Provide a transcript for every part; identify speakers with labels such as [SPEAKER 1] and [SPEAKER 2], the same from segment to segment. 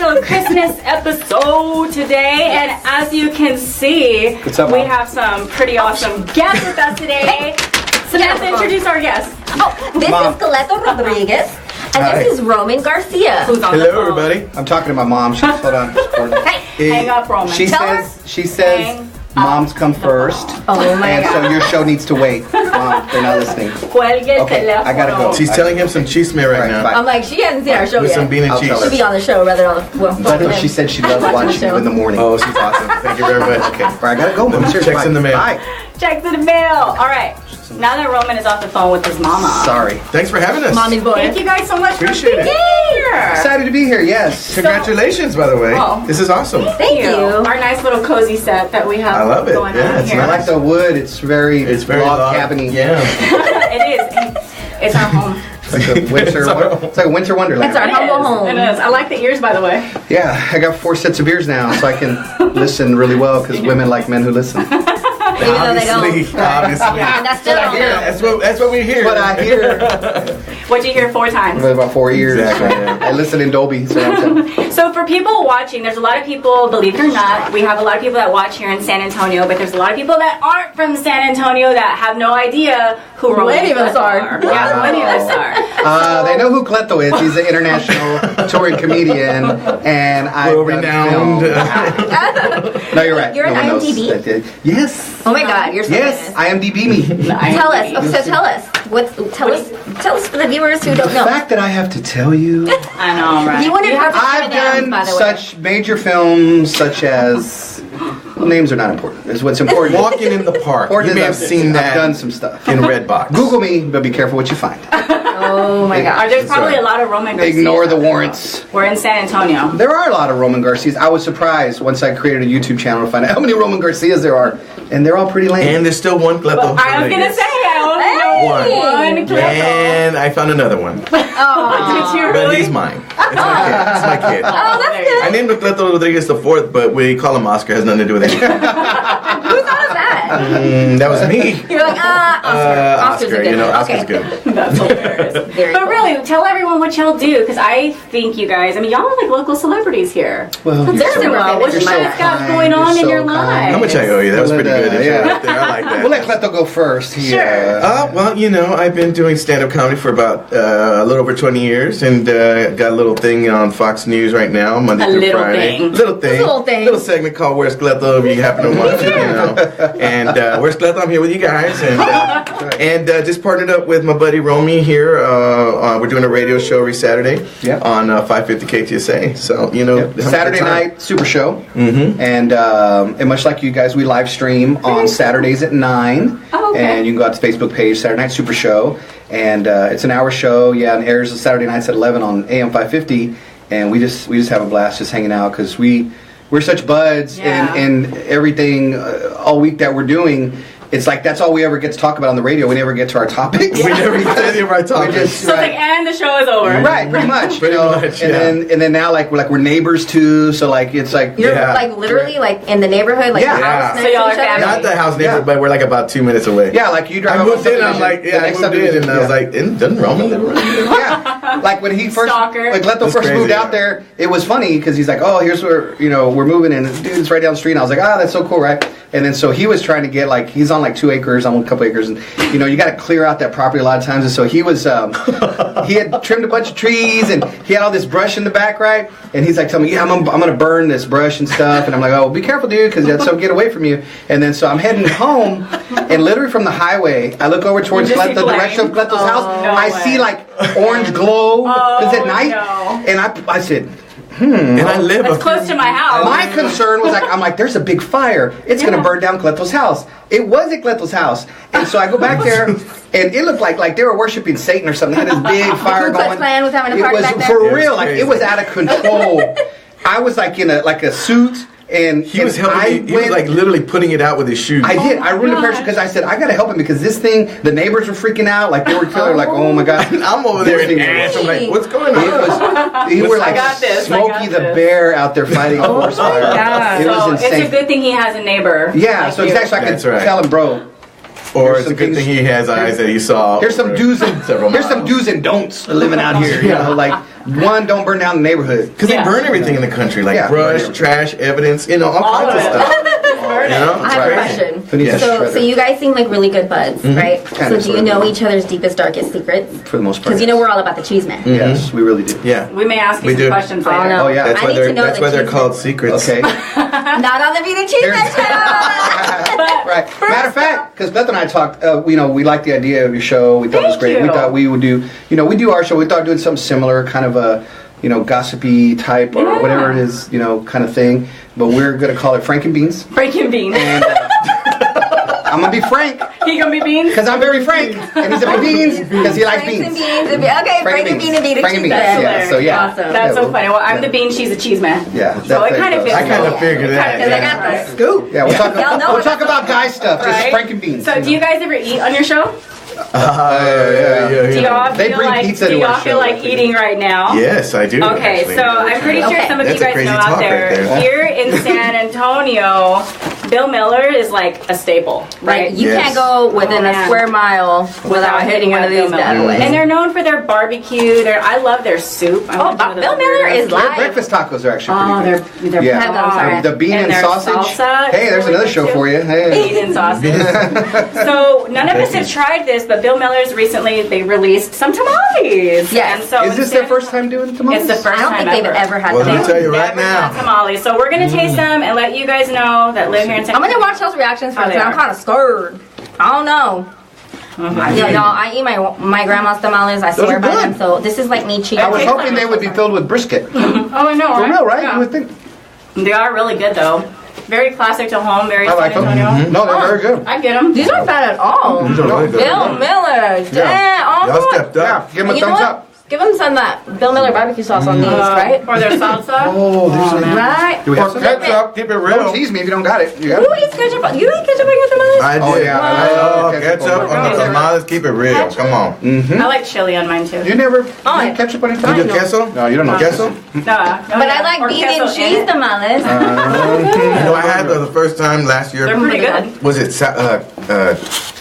[SPEAKER 1] special Christmas episode today. And as you can see, we have some pretty awesome guests with us today. Samantha, introduce our guests.
[SPEAKER 2] This is Cleto Rodriguez. And this is Roman Garcia.
[SPEAKER 1] Who's on the phone.
[SPEAKER 3] Everybody.
[SPEAKER 4] I'm talking to my mom. Hold on.
[SPEAKER 1] Hang up, Roman.
[SPEAKER 4] She says moms come first.
[SPEAKER 2] Oh my God.
[SPEAKER 4] And so your show needs to wait. Mom, they're not listening. Okay, I gotta go.
[SPEAKER 3] She's telling him some chisme right now.
[SPEAKER 4] Bye.
[SPEAKER 2] I'm like, she hasn't seen our show
[SPEAKER 3] With
[SPEAKER 2] yet.
[SPEAKER 3] some bean and cheese.
[SPEAKER 2] She'll be on the show rather on the
[SPEAKER 4] That's what she said. She loves watching you in the morning.
[SPEAKER 3] Oh, she's awesome. Thank you very much. Okay.
[SPEAKER 4] All right, I gotta go. Mom.
[SPEAKER 3] Checks in the mail.
[SPEAKER 4] Bye.
[SPEAKER 1] Checks in the mail. All right. Now that Roman is off the phone with his mama.
[SPEAKER 4] Sorry.
[SPEAKER 3] Thanks for having us.
[SPEAKER 2] Mommy boy.
[SPEAKER 1] Thank you guys so much
[SPEAKER 3] Appreciate
[SPEAKER 1] for being here.
[SPEAKER 4] Excited to be here. Yes.
[SPEAKER 3] Congratulations, by the way.
[SPEAKER 1] Oh.
[SPEAKER 3] This is awesome.
[SPEAKER 2] Thank you.
[SPEAKER 1] Our nice little cozy set that we have
[SPEAKER 3] I love it.
[SPEAKER 1] going
[SPEAKER 3] Yeah,
[SPEAKER 1] on
[SPEAKER 3] it's
[SPEAKER 1] here.
[SPEAKER 4] I like the wood. It's very log cabiny.
[SPEAKER 3] Yeah.
[SPEAKER 1] It is. It's our home.
[SPEAKER 4] It's like a winter wonderland.
[SPEAKER 2] That's our humble home.
[SPEAKER 1] It is. I like the ears, by the way.
[SPEAKER 4] Yeah, I got 4 sets of ears now, so I can listen really well because women like men who listen.
[SPEAKER 2] Even though they don't.
[SPEAKER 3] Obviously.
[SPEAKER 2] And that's still
[SPEAKER 3] That's what we hear.
[SPEAKER 4] But I hear
[SPEAKER 1] What'd you hear 4 times?
[SPEAKER 4] with about 4 ears.
[SPEAKER 3] Exactly, yeah.
[SPEAKER 4] I listen in Dolby.
[SPEAKER 1] So for people watching, there's a lot of people, believe it or not, we have a lot of people that watch here in San Antonio, but there's a lot of people that aren't from San Antonio that have no idea who Roman
[SPEAKER 2] Many of us are.
[SPEAKER 1] Yeah, many of us are.
[SPEAKER 4] They know who Cleto is. He's an international touring comedian, and I've done
[SPEAKER 3] renowned.
[SPEAKER 4] No, you're right.
[SPEAKER 2] You're
[SPEAKER 4] no
[SPEAKER 2] an
[SPEAKER 4] one knows
[SPEAKER 2] IMDb?
[SPEAKER 4] that did. Yes.
[SPEAKER 2] Oh my God, you're so
[SPEAKER 4] Yes,
[SPEAKER 2] famous.
[SPEAKER 4] IMDb me.
[SPEAKER 2] Tell us. Oh, so tell us. Tell us for the viewers who don't
[SPEAKER 4] The
[SPEAKER 2] know.
[SPEAKER 4] fact that I have to tell you,
[SPEAKER 1] I know, right?
[SPEAKER 2] You wanted to
[SPEAKER 4] I've done
[SPEAKER 2] by the way.
[SPEAKER 4] such major films such as. Well, names are not important. It's what's important.
[SPEAKER 3] Walking in the park.
[SPEAKER 4] Important
[SPEAKER 3] You may have
[SPEAKER 4] is
[SPEAKER 3] seen that
[SPEAKER 4] I've done some stuff.
[SPEAKER 3] in Redbox.
[SPEAKER 4] Google me, but be careful what you find.
[SPEAKER 2] Oh my God.
[SPEAKER 1] There's probably a lot of Roman Garcias.
[SPEAKER 4] Ignore the warrants.
[SPEAKER 1] We're in San Antonio.
[SPEAKER 4] There are a lot of Roman Garcias. I was surprised once I created a YouTube channel to find out how many Roman Garcias there are, and they're all pretty lame.
[SPEAKER 3] And there's still one Cleto.
[SPEAKER 1] I was gonna say I only know one Cleto.
[SPEAKER 3] And I found another one.
[SPEAKER 1] Did you
[SPEAKER 3] But
[SPEAKER 1] really?
[SPEAKER 3] he's mine. It's my kid.
[SPEAKER 2] Oh, that's good.
[SPEAKER 3] I named him Cleto Rodriguez the fourth, but we call him Oscar. Has nothing to do with anything.
[SPEAKER 2] Who thought of that?
[SPEAKER 3] That was me.
[SPEAKER 2] You're like, Oscar. Oscar's a good
[SPEAKER 3] you know,
[SPEAKER 2] one.
[SPEAKER 3] Oscar's
[SPEAKER 2] Okay.
[SPEAKER 3] good.
[SPEAKER 1] That's hilarious.
[SPEAKER 2] Very
[SPEAKER 1] But
[SPEAKER 2] cool.
[SPEAKER 1] really, tell everyone what y'all do, because I think you guys, I mean, y'all are like local celebrities here.
[SPEAKER 4] Well,
[SPEAKER 2] There's
[SPEAKER 4] you're
[SPEAKER 2] a
[SPEAKER 1] Well, what
[SPEAKER 2] You're
[SPEAKER 1] you
[SPEAKER 2] so
[SPEAKER 1] guys got
[SPEAKER 4] kind,
[SPEAKER 1] going on
[SPEAKER 4] you're
[SPEAKER 1] in your
[SPEAKER 4] so kind.
[SPEAKER 1] life?
[SPEAKER 3] How much I owe you? That was pretty good.
[SPEAKER 4] Yeah.
[SPEAKER 3] Right there. I like that.
[SPEAKER 4] We'll let Cleto go first. He,
[SPEAKER 1] Sure.
[SPEAKER 3] Well, you know, I've been doing stand-up comedy for about a little over 20 years, and got a little thing on Fox News right now, Monday
[SPEAKER 1] A
[SPEAKER 3] through
[SPEAKER 1] little
[SPEAKER 3] Friday.
[SPEAKER 1] thing.
[SPEAKER 3] Little thing.
[SPEAKER 2] Little thing.
[SPEAKER 3] Little segment called "Where's Cleto?" If you happen to want to, you know. And Where's Cleto? I'm here with you guys, and just partnered up with my buddy Romy here. We're doing a radio show every Saturday on 550 KTSA. So you know,
[SPEAKER 4] Saturday night super show, and much like you guys, we live stream on Saturdays at 9.
[SPEAKER 1] Oh, okay.
[SPEAKER 4] And you can go out to the Facebook page, Saturday Night Super Show, and it's an hour show. Yeah, and airs Saturday nights at 11 on AM 550, and we just have a blast just hanging out because we're such buds in everything all week that we're doing. It's like that's all we ever get to talk about on the radio. We never get to our topics.
[SPEAKER 3] We never get to any of our topics.
[SPEAKER 1] So it's like, and the show is over.
[SPEAKER 4] Right, pretty much.
[SPEAKER 3] Pretty much,
[SPEAKER 4] and then now we're neighbors too. So like it's like
[SPEAKER 2] You're like literally like in the neighborhood, like
[SPEAKER 4] Yeah.
[SPEAKER 2] the house
[SPEAKER 1] So
[SPEAKER 2] next
[SPEAKER 1] y'all
[SPEAKER 2] to
[SPEAKER 1] are
[SPEAKER 2] each other.
[SPEAKER 1] family.
[SPEAKER 3] Not the house neighborhood, but we're like about 2 minutes away.
[SPEAKER 4] Yeah, like you drive
[SPEAKER 3] I
[SPEAKER 4] up
[SPEAKER 3] moved in. I'm
[SPEAKER 4] subdivision,
[SPEAKER 3] like,
[SPEAKER 4] the
[SPEAKER 3] I
[SPEAKER 4] next
[SPEAKER 3] moved in,
[SPEAKER 4] subdivision,
[SPEAKER 3] and I was like, doesn't Roman live around here?
[SPEAKER 4] yeah. Like when he first,
[SPEAKER 1] Stalker.
[SPEAKER 4] like Cleto
[SPEAKER 3] That's
[SPEAKER 4] first
[SPEAKER 3] crazy,
[SPEAKER 4] moved out there, it was funny because he's like, oh, here's where we're moving, and dude, it's right down the street. And I was like, that's so cool, right? And then so he was trying to get he's on like 2 acres, I'm on a couple acres, and you got to clear out that property a lot of times. And so he was, he had trimmed a bunch of trees, and he had all this brush in the back, right? And he's like, telling me, yeah, I'm gonna burn this brush and stuff. And I'm like, oh, be careful, dude, because that's so get away from you. And then so I'm heading home, and literally from the highway, I look over towards the direction of Cleto's house. I see like orange glow because at night, and I said.
[SPEAKER 3] And I live
[SPEAKER 1] That's close to my house.
[SPEAKER 4] My concern was I'm like, there's a big fire. It's going to burn down Cleto's house. It was at Cleto's house. And so I go back there, and it looked like they were worshiping Satan or something. They had this big fire
[SPEAKER 2] Ku Klux
[SPEAKER 4] going.
[SPEAKER 2] Klan was having a party back there?
[SPEAKER 4] For
[SPEAKER 3] It was
[SPEAKER 4] real.
[SPEAKER 3] crazy.
[SPEAKER 4] It was out of control. I was like in a suit. And
[SPEAKER 3] He was helping me. He was like literally putting it out with his shoes.
[SPEAKER 4] I did. I ruined the parachute because I said I got to help him because this thing. The neighbors were freaking out, like they were killing, like oh my god.
[SPEAKER 3] I'm over there in ash. I'm like, what's going on?
[SPEAKER 4] You were like
[SPEAKER 1] got this, I
[SPEAKER 4] Smokey
[SPEAKER 1] got
[SPEAKER 4] the
[SPEAKER 1] this.
[SPEAKER 4] Bear out there fighting a forest fire.
[SPEAKER 2] God.
[SPEAKER 4] It was
[SPEAKER 1] So
[SPEAKER 4] insane.
[SPEAKER 1] it's a good thing he has a neighbor.
[SPEAKER 4] Yeah,
[SPEAKER 1] like
[SPEAKER 4] so
[SPEAKER 1] you.
[SPEAKER 4] exactly, so I could
[SPEAKER 3] That's right.
[SPEAKER 4] tell him, bro,
[SPEAKER 3] Or it's a good thing he has eyes that he saw.
[SPEAKER 4] Here's some do's and don'ts living out here. You know, like one, don't burn down the neighborhood
[SPEAKER 3] Because they burn everything in the country, like brush, trash, evidence, all kinds of stuff.
[SPEAKER 2] I have a question. So you guys seem like really good buds, right?
[SPEAKER 4] Kinda,
[SPEAKER 2] So do you know each other's deepest, darkest secrets?
[SPEAKER 4] For the most part.
[SPEAKER 2] Because you know we're all about the chisme.
[SPEAKER 4] Yes, we really do.
[SPEAKER 3] Yeah.
[SPEAKER 1] We may ask you some questions later.
[SPEAKER 2] no.
[SPEAKER 4] Oh, yeah.
[SPEAKER 3] That's
[SPEAKER 2] I
[SPEAKER 3] why
[SPEAKER 2] need to know
[SPEAKER 3] that's
[SPEAKER 2] the
[SPEAKER 3] why they're
[SPEAKER 2] chisme.
[SPEAKER 3] called secrets.
[SPEAKER 4] Okay.
[SPEAKER 2] Not on the Bean Chisme channel.
[SPEAKER 4] Right. Matter of fact, because Beth and I talked, we liked the idea of your show. We thought it was great. We thought we would do, we do our show. We thought doing something similar, kind of a, gossipy type or whatever it is, kind of thing. But we're going to call it Frank and Beans.
[SPEAKER 1] Frank and Bean.
[SPEAKER 4] And I'm going to be Frank.
[SPEAKER 1] He gonna be Beans?
[SPEAKER 4] Because I'm very frank. And he's going to be Beans because he likes
[SPEAKER 2] Franks
[SPEAKER 4] beans.
[SPEAKER 2] and beans. Okay, Frank and Bean and Bean.
[SPEAKER 4] Frank and Beans.
[SPEAKER 1] That's
[SPEAKER 4] Yeah, so yeah.
[SPEAKER 2] Awesome.
[SPEAKER 1] That's so
[SPEAKER 4] well,
[SPEAKER 1] funny. Well, I'm the Bean, she's a cheese man.
[SPEAKER 4] Yeah.
[SPEAKER 1] So it kind of fits.
[SPEAKER 3] I kind of figured that.
[SPEAKER 2] Because I got the scoop.
[SPEAKER 4] Yeah, we'll talk about guy stuff. This is
[SPEAKER 1] Right?
[SPEAKER 4] Frank and Beans.
[SPEAKER 1] So do you guys ever eat on your show?
[SPEAKER 3] Yeah.
[SPEAKER 1] Do y'all
[SPEAKER 4] They
[SPEAKER 1] feel
[SPEAKER 4] bring
[SPEAKER 1] like,
[SPEAKER 4] pizza
[SPEAKER 1] do
[SPEAKER 4] to our
[SPEAKER 1] y'all feel
[SPEAKER 4] show, I
[SPEAKER 1] like
[SPEAKER 4] think.
[SPEAKER 1] eating right now?
[SPEAKER 3] Yes, I do.
[SPEAKER 1] Okay,
[SPEAKER 3] actually.
[SPEAKER 1] so I'm pretty sure some of
[SPEAKER 3] That's
[SPEAKER 1] you
[SPEAKER 3] a
[SPEAKER 1] guys
[SPEAKER 3] crazy
[SPEAKER 1] know
[SPEAKER 3] talk
[SPEAKER 1] out there.
[SPEAKER 3] right there.
[SPEAKER 1] Here in San Antonio, Bill Miller is like a staple, right?
[SPEAKER 2] Like, you
[SPEAKER 3] Yes.
[SPEAKER 2] can't go within
[SPEAKER 1] Oh,
[SPEAKER 2] a
[SPEAKER 1] man.
[SPEAKER 2] square mile without hitting one of these bad boys.
[SPEAKER 1] And they're known for their barbecue. I love their soup. I
[SPEAKER 2] Oh,
[SPEAKER 1] went to the
[SPEAKER 2] Bill Miller
[SPEAKER 1] burgers.
[SPEAKER 2] is
[SPEAKER 4] Their
[SPEAKER 2] live.
[SPEAKER 4] breakfast tacos are actually
[SPEAKER 1] Oh,
[SPEAKER 4] pretty good.
[SPEAKER 1] they're
[SPEAKER 4] Yeah.
[SPEAKER 2] Sorry.
[SPEAKER 4] The bean and
[SPEAKER 1] their
[SPEAKER 4] sausage.
[SPEAKER 1] salsa
[SPEAKER 4] Hey,
[SPEAKER 1] is
[SPEAKER 4] there's
[SPEAKER 1] really
[SPEAKER 4] another
[SPEAKER 1] good
[SPEAKER 4] show
[SPEAKER 1] too.
[SPEAKER 4] for you. Hey.
[SPEAKER 1] Bean and sausage. So none of us have tried this, but Bill Miller's recently they released some tamales.
[SPEAKER 2] Yes.
[SPEAKER 1] And so
[SPEAKER 4] Is this their first time doing tamales?
[SPEAKER 1] It's the first
[SPEAKER 2] I don't
[SPEAKER 1] time
[SPEAKER 2] think they've ever had
[SPEAKER 3] Well, let me
[SPEAKER 2] them.
[SPEAKER 3] tell you right
[SPEAKER 1] Never done
[SPEAKER 3] now.
[SPEAKER 1] tamales. So we're gonna taste them and let you guys know that live here in San
[SPEAKER 2] I'm gonna watch those reactions first,
[SPEAKER 1] they
[SPEAKER 2] and I'm
[SPEAKER 1] are.
[SPEAKER 2] kind of scared. I don't know. Y'all, I eat my grandma's tamales. I swear
[SPEAKER 4] are
[SPEAKER 2] by
[SPEAKER 4] good.
[SPEAKER 2] them. So this is like me cheating.
[SPEAKER 4] I was hoping they would be filled with brisket. For
[SPEAKER 1] Oh, I know, right?
[SPEAKER 4] real, right?
[SPEAKER 1] Yeah.
[SPEAKER 4] You would think.
[SPEAKER 1] They are really good though. Very classic to home. Very
[SPEAKER 4] I like
[SPEAKER 1] San
[SPEAKER 4] them.
[SPEAKER 1] Antonio.
[SPEAKER 4] No, they're very good.
[SPEAKER 1] I get them.
[SPEAKER 2] These aren't bad at all.
[SPEAKER 3] These are really good.
[SPEAKER 2] Bill Miller. Damn. Oh,
[SPEAKER 3] Y'all
[SPEAKER 2] good.
[SPEAKER 3] stepped
[SPEAKER 4] Yeah,
[SPEAKER 3] up.
[SPEAKER 4] give them a
[SPEAKER 2] You know
[SPEAKER 4] thumbs
[SPEAKER 2] what?
[SPEAKER 4] up.
[SPEAKER 2] Give them some of that Bill Miller barbecue sauce on these, right?
[SPEAKER 1] Or their salsa.
[SPEAKER 4] Oh, these are
[SPEAKER 2] Right.
[SPEAKER 4] Do we have
[SPEAKER 3] Or
[SPEAKER 4] some?
[SPEAKER 3] ketchup, keep it
[SPEAKER 4] Don't
[SPEAKER 3] real.
[SPEAKER 4] tease me if you don't got it. You got
[SPEAKER 2] Who
[SPEAKER 4] it?
[SPEAKER 2] eats ketchup? You eat ketchup on your tamales?
[SPEAKER 3] I did.
[SPEAKER 4] Oh, yeah, I
[SPEAKER 3] Oh,
[SPEAKER 4] love ketchup
[SPEAKER 3] ketchup
[SPEAKER 4] on my
[SPEAKER 3] on the
[SPEAKER 1] tamales.
[SPEAKER 3] tamales, keep it real. Come on.
[SPEAKER 1] I like chili on mine too.
[SPEAKER 4] You never
[SPEAKER 2] Oh,
[SPEAKER 4] eat ketchup on your
[SPEAKER 3] You
[SPEAKER 4] time?
[SPEAKER 3] do queso?
[SPEAKER 4] No, you don't know
[SPEAKER 3] Queso?
[SPEAKER 1] No,
[SPEAKER 2] But I like bean and cheese tamales.
[SPEAKER 3] I had the first time last year.
[SPEAKER 1] They're pretty good.
[SPEAKER 3] Was it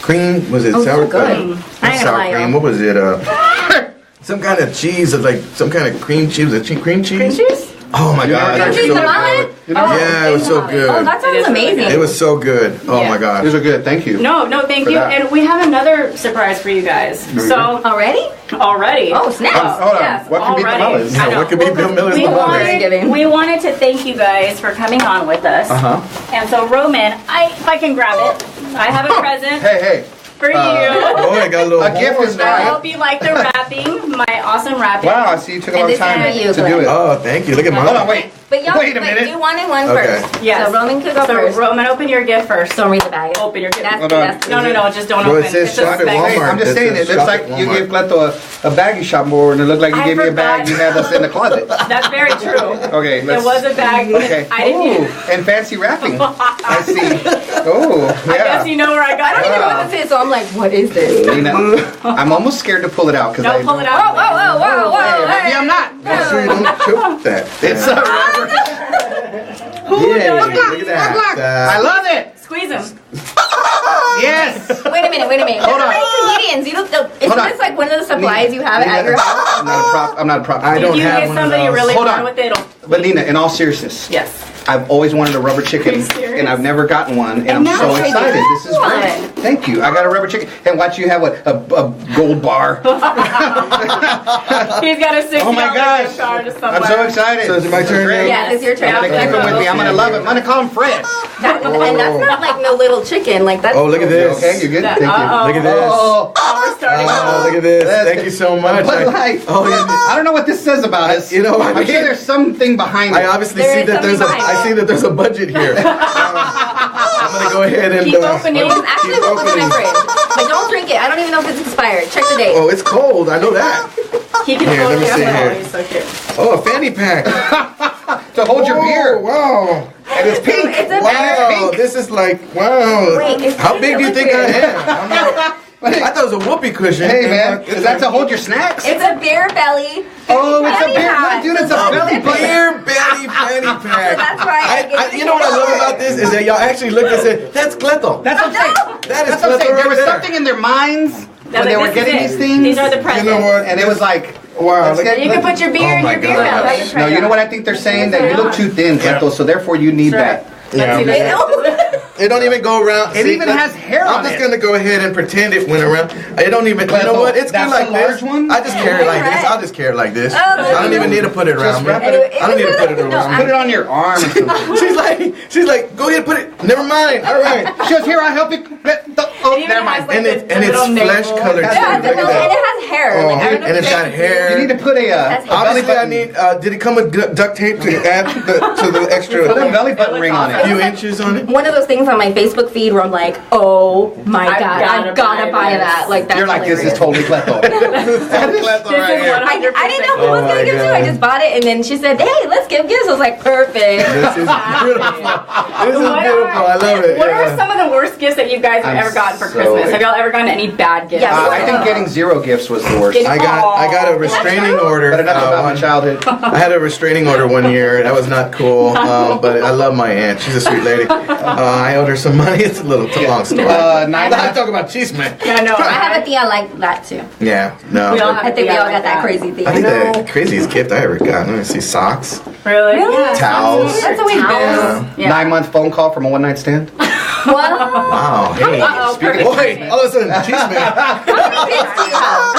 [SPEAKER 3] cream? Was it
[SPEAKER 2] Oh,
[SPEAKER 3] sour
[SPEAKER 2] so good.
[SPEAKER 3] cream?
[SPEAKER 2] I ain't gonna
[SPEAKER 3] Sour
[SPEAKER 2] lie,
[SPEAKER 3] cream.
[SPEAKER 2] y'all.
[SPEAKER 3] What was it? Some kind of cheese, like some kind of cream cheese. Was it cream cheese?
[SPEAKER 1] Cream cheese?
[SPEAKER 3] Oh my god,
[SPEAKER 4] never
[SPEAKER 3] it was
[SPEAKER 2] Cheese
[SPEAKER 3] so
[SPEAKER 2] tamales?
[SPEAKER 3] good. Yeah, it was so good.
[SPEAKER 2] Oh, that
[SPEAKER 1] It
[SPEAKER 2] sounds
[SPEAKER 1] is really
[SPEAKER 2] amazing.
[SPEAKER 3] It was so good. Oh
[SPEAKER 1] Yeah.
[SPEAKER 3] my gosh.
[SPEAKER 4] These are good. Thank you.
[SPEAKER 1] No, thank
[SPEAKER 4] For
[SPEAKER 1] you.
[SPEAKER 4] that.
[SPEAKER 1] And we have another surprise for you guys. So
[SPEAKER 2] Already?
[SPEAKER 1] already.
[SPEAKER 2] Oh, snaps.
[SPEAKER 4] Hold on.
[SPEAKER 1] Yes,
[SPEAKER 4] What can be
[SPEAKER 1] already.
[SPEAKER 4] tamales?
[SPEAKER 1] I know.
[SPEAKER 3] What could be Bill Miller's
[SPEAKER 1] we
[SPEAKER 3] tamales?
[SPEAKER 1] we wanted to thank you guys for coming on with us.
[SPEAKER 4] Uh-huh.
[SPEAKER 1] And so Roman, if I can grab it, I have a present
[SPEAKER 4] Hey.
[SPEAKER 1] for you.
[SPEAKER 3] Oh, I got a little
[SPEAKER 4] A gift
[SPEAKER 3] horn
[SPEAKER 4] is
[SPEAKER 3] there.
[SPEAKER 1] I
[SPEAKER 4] right.
[SPEAKER 1] hope you like the wrapping, my awesome wrapping.
[SPEAKER 4] Wow, I see you took a
[SPEAKER 2] And
[SPEAKER 4] long
[SPEAKER 2] this is
[SPEAKER 4] time
[SPEAKER 2] for you,
[SPEAKER 4] to do it.
[SPEAKER 3] Oh, thank you. Look at mine.
[SPEAKER 4] Hold on, wait.
[SPEAKER 2] But y'all,
[SPEAKER 4] Wait a minute.
[SPEAKER 2] you wanted one
[SPEAKER 3] Okay.
[SPEAKER 2] first.
[SPEAKER 1] Yes.
[SPEAKER 2] So Roman could go
[SPEAKER 1] So
[SPEAKER 2] first.
[SPEAKER 1] Roman, open your gift first.
[SPEAKER 2] Don't read the bag.
[SPEAKER 1] Open your gift.
[SPEAKER 2] That's,
[SPEAKER 4] Hold on.
[SPEAKER 2] that's
[SPEAKER 1] No, just don't
[SPEAKER 3] Well,
[SPEAKER 1] open.
[SPEAKER 3] it says
[SPEAKER 1] It's a
[SPEAKER 3] shop at
[SPEAKER 1] spec.
[SPEAKER 3] Walmart.
[SPEAKER 4] I'm just
[SPEAKER 3] It
[SPEAKER 4] saying,
[SPEAKER 3] says
[SPEAKER 4] it looks
[SPEAKER 3] shop
[SPEAKER 4] like
[SPEAKER 3] at
[SPEAKER 4] you
[SPEAKER 3] Walmart.
[SPEAKER 4] gave Cleto a baggie shop more, and it looked like you
[SPEAKER 1] I
[SPEAKER 4] gave me a
[SPEAKER 1] forgot.
[SPEAKER 4] bag you had us in the closet.
[SPEAKER 1] That's very true.
[SPEAKER 4] Okay,
[SPEAKER 1] It
[SPEAKER 4] let's.
[SPEAKER 1] was a bag.
[SPEAKER 4] Okay.
[SPEAKER 1] I didn't.
[SPEAKER 4] Oh, and fancy wrapping. I see. Oh,
[SPEAKER 1] I guess
[SPEAKER 4] yeah.
[SPEAKER 1] you know where I got
[SPEAKER 2] I don't
[SPEAKER 1] it.
[SPEAKER 2] even know what this is, so I'm like, what is this?
[SPEAKER 4] Nina, I'm almost scared to pull it out because
[SPEAKER 1] Don't pull it out.
[SPEAKER 2] Whoa,
[SPEAKER 4] Maybe I'm not.
[SPEAKER 3] Make sure you don't choke that.
[SPEAKER 4] It's a rubber.
[SPEAKER 3] Yeah, look at that.
[SPEAKER 4] I love it.
[SPEAKER 1] Squeeze them.
[SPEAKER 4] Yes.
[SPEAKER 2] Wait a minute.
[SPEAKER 4] Hold on.
[SPEAKER 2] Comedians, you don't. Isn't
[SPEAKER 4] Hold on.
[SPEAKER 2] this like one of the supplies you have at your house?
[SPEAKER 4] I'm not a prop.
[SPEAKER 3] I
[SPEAKER 1] If
[SPEAKER 3] don't
[SPEAKER 1] you
[SPEAKER 3] have
[SPEAKER 1] get
[SPEAKER 3] one of
[SPEAKER 1] somebody
[SPEAKER 3] those.
[SPEAKER 1] really
[SPEAKER 4] Hold
[SPEAKER 1] fun
[SPEAKER 4] on.
[SPEAKER 1] with it, it'll.
[SPEAKER 4] But Nina, in all seriousness,
[SPEAKER 1] Yes.
[SPEAKER 4] I've always wanted a rubber chicken,
[SPEAKER 1] Are you serious?
[SPEAKER 4] and I've never gotten one, and I'm
[SPEAKER 1] now
[SPEAKER 4] so
[SPEAKER 1] you
[SPEAKER 4] excited.
[SPEAKER 1] do.
[SPEAKER 4] This is great. Thank you. I got a rubber chicken, and watch you have a gold bar.
[SPEAKER 1] He's got a $60
[SPEAKER 4] Oh my gosh.
[SPEAKER 1] gift card or somewhere.
[SPEAKER 4] I'm so excited.
[SPEAKER 3] So is it my turn
[SPEAKER 4] Great.
[SPEAKER 3] now?
[SPEAKER 2] Yeah, it's your turn.
[SPEAKER 4] I'm gonna keep him with me. I'm gonna love him. I'm gonna call him Fred.
[SPEAKER 2] And that's not like no little chicken. Like that's.
[SPEAKER 3] Oh, look at this.
[SPEAKER 4] Okay, you're good.
[SPEAKER 1] That-
[SPEAKER 4] Thank you.
[SPEAKER 1] uh-oh.
[SPEAKER 3] Look at this.
[SPEAKER 4] Oh,
[SPEAKER 1] We're starting
[SPEAKER 3] Oh, look at this.
[SPEAKER 4] That's-
[SPEAKER 3] Thank you so much.
[SPEAKER 4] Bud Light.
[SPEAKER 3] Oh, yeah.
[SPEAKER 4] I don't know what this says about us.
[SPEAKER 3] You know,
[SPEAKER 4] I'm sure there's something behind
[SPEAKER 3] I
[SPEAKER 4] it.
[SPEAKER 3] obviously
[SPEAKER 2] There
[SPEAKER 3] see
[SPEAKER 2] is
[SPEAKER 3] that there's
[SPEAKER 2] something behind
[SPEAKER 3] I see that there's a budget here. I'm gonna go ahead and
[SPEAKER 1] Keep opening.
[SPEAKER 2] It's actually what was in my fridge. But don't drink it. I don't even know if it's expired. Check the date.
[SPEAKER 3] Oh, it's cold. I know that.
[SPEAKER 1] He can
[SPEAKER 3] Here,
[SPEAKER 1] hold
[SPEAKER 3] let me
[SPEAKER 1] it
[SPEAKER 3] see
[SPEAKER 1] up.
[SPEAKER 3] here.
[SPEAKER 1] Oh, he's so cute.
[SPEAKER 3] Oh, a fanny pack.
[SPEAKER 4] To hold your
[SPEAKER 3] Oh,
[SPEAKER 4] beer.
[SPEAKER 3] wow.
[SPEAKER 4] And it's pink.
[SPEAKER 2] It's a
[SPEAKER 3] Wow, this is like, wow.
[SPEAKER 2] Wait, it's
[SPEAKER 3] How
[SPEAKER 2] pink,
[SPEAKER 3] big
[SPEAKER 2] it
[SPEAKER 3] do you
[SPEAKER 2] looks
[SPEAKER 3] think I
[SPEAKER 2] weird.
[SPEAKER 3] am? I thought it was a whoopee cushion.
[SPEAKER 4] Hey man,
[SPEAKER 3] It's
[SPEAKER 4] is that to
[SPEAKER 3] like-
[SPEAKER 4] hold your snacks?
[SPEAKER 2] It's a beer belly.
[SPEAKER 4] Oh, it's a
[SPEAKER 2] belly
[SPEAKER 4] beer.
[SPEAKER 2] pack.
[SPEAKER 4] Dude, it's a belly button.
[SPEAKER 3] Beer belly fanny pack.
[SPEAKER 2] That's right.
[SPEAKER 3] You know what I love about this is that y'all actually looked and said, that's Cleto.
[SPEAKER 4] That's what I'm saying.
[SPEAKER 3] That is
[SPEAKER 4] That's what I'm saying.
[SPEAKER 3] clever
[SPEAKER 4] There was
[SPEAKER 3] right there.
[SPEAKER 4] something in their minds when they
[SPEAKER 1] like,
[SPEAKER 4] were
[SPEAKER 1] this is
[SPEAKER 4] getting
[SPEAKER 1] it.
[SPEAKER 4] these things.
[SPEAKER 1] These are the presents.
[SPEAKER 3] You know what?
[SPEAKER 4] And it was like,
[SPEAKER 3] Wow.
[SPEAKER 4] let's get-
[SPEAKER 1] You can put your beer in
[SPEAKER 3] my
[SPEAKER 1] your beer
[SPEAKER 3] God.
[SPEAKER 1] cup.
[SPEAKER 4] no, you know what I think they're saying? That you look too thin, Cleto, so therefore you need that.
[SPEAKER 3] Yeah.
[SPEAKER 1] Let's see this.
[SPEAKER 3] It don't even go around.
[SPEAKER 4] It even has hair
[SPEAKER 3] I'm
[SPEAKER 4] on
[SPEAKER 3] just
[SPEAKER 4] it.
[SPEAKER 3] gonna go ahead and pretend it went around. It don't even. You know what? It's good
[SPEAKER 4] That's
[SPEAKER 3] like
[SPEAKER 4] the
[SPEAKER 3] this.
[SPEAKER 4] large one?
[SPEAKER 3] I just carry it like this. I'll just carry it like this.
[SPEAKER 2] Oh,
[SPEAKER 3] I don't even need to put it around me.
[SPEAKER 4] wrap
[SPEAKER 3] I
[SPEAKER 4] it-
[SPEAKER 3] don't need to put it around
[SPEAKER 4] Put
[SPEAKER 3] me.
[SPEAKER 4] it on your arm or something.
[SPEAKER 3] She's like, go ahead, put it. Never mind. All right.
[SPEAKER 4] She goes, here, I'll help you. Oh,
[SPEAKER 1] even
[SPEAKER 4] never
[SPEAKER 1] has,
[SPEAKER 4] mind.
[SPEAKER 1] like,
[SPEAKER 3] And
[SPEAKER 1] this
[SPEAKER 3] it's
[SPEAKER 1] little
[SPEAKER 3] flesh
[SPEAKER 1] navel.
[SPEAKER 3] colored too.
[SPEAKER 2] Yeah,
[SPEAKER 3] Look at
[SPEAKER 2] and
[SPEAKER 3] that.
[SPEAKER 2] it has hair.
[SPEAKER 3] Oh,
[SPEAKER 2] Like, I don't know
[SPEAKER 3] and it's got hair.
[SPEAKER 4] You need to put a belly
[SPEAKER 3] Obviously, I
[SPEAKER 4] button.
[SPEAKER 3] need. Did it come with duct tape to add to the extra
[SPEAKER 4] Put a belly button ring on it.
[SPEAKER 3] few inches on it?
[SPEAKER 2] one of those things on my Facebook feed where I'm like, oh my
[SPEAKER 1] I've
[SPEAKER 2] god,
[SPEAKER 1] gotta
[SPEAKER 2] I've gotta
[SPEAKER 1] buy
[SPEAKER 2] buy
[SPEAKER 1] this.
[SPEAKER 2] that. Like that's
[SPEAKER 4] You're like, this is
[SPEAKER 2] hilarious.
[SPEAKER 4] totally Cleto.
[SPEAKER 1] This is 100%
[SPEAKER 2] I didn't know who
[SPEAKER 3] Oh
[SPEAKER 2] was gonna
[SPEAKER 3] my
[SPEAKER 2] give to.
[SPEAKER 3] God.
[SPEAKER 2] I just bought it, and then she said, "Hey, let's give gifts." I was like, "Perfect."
[SPEAKER 3] This is beautiful. This is
[SPEAKER 1] What
[SPEAKER 3] beautiful. I love it.
[SPEAKER 1] What
[SPEAKER 3] Yeah.
[SPEAKER 1] are some of the worst gifts that you guys have
[SPEAKER 4] I'm
[SPEAKER 1] ever gotten for
[SPEAKER 4] so
[SPEAKER 1] Christmas? Have y'all ever gotten any bad gifts?
[SPEAKER 2] Yeah,
[SPEAKER 4] I think getting 0 gifts was the worst.
[SPEAKER 3] I got a restraining order.
[SPEAKER 4] But enough about my
[SPEAKER 3] one-
[SPEAKER 4] childhood.
[SPEAKER 3] I had a restraining order one year. That was not cool, but I love my aunt. She's a sweet lady. I owed her some money. It's a little long story.
[SPEAKER 4] Nine
[SPEAKER 3] I'm talking about Chisme.
[SPEAKER 1] Yeah, no.
[SPEAKER 2] I have a thing like that too.
[SPEAKER 3] Yeah, no.
[SPEAKER 1] We all
[SPEAKER 3] but
[SPEAKER 1] have
[SPEAKER 2] I think we all
[SPEAKER 1] like
[SPEAKER 2] got that crazy thing.
[SPEAKER 3] I think the craziest gift I ever got. Let me see. Socks,
[SPEAKER 1] Really?
[SPEAKER 2] Really?
[SPEAKER 3] towels.
[SPEAKER 1] That's always
[SPEAKER 2] Towels.
[SPEAKER 1] been. Yeah.
[SPEAKER 4] 9-month phone call from a one-night stand.
[SPEAKER 2] What?
[SPEAKER 3] Wow. Hey.
[SPEAKER 1] Uh-oh,
[SPEAKER 4] Speaking
[SPEAKER 1] perfect.
[SPEAKER 4] of-
[SPEAKER 3] Wait. All of a sudden, Chisme.
[SPEAKER 2] How many kids do you have?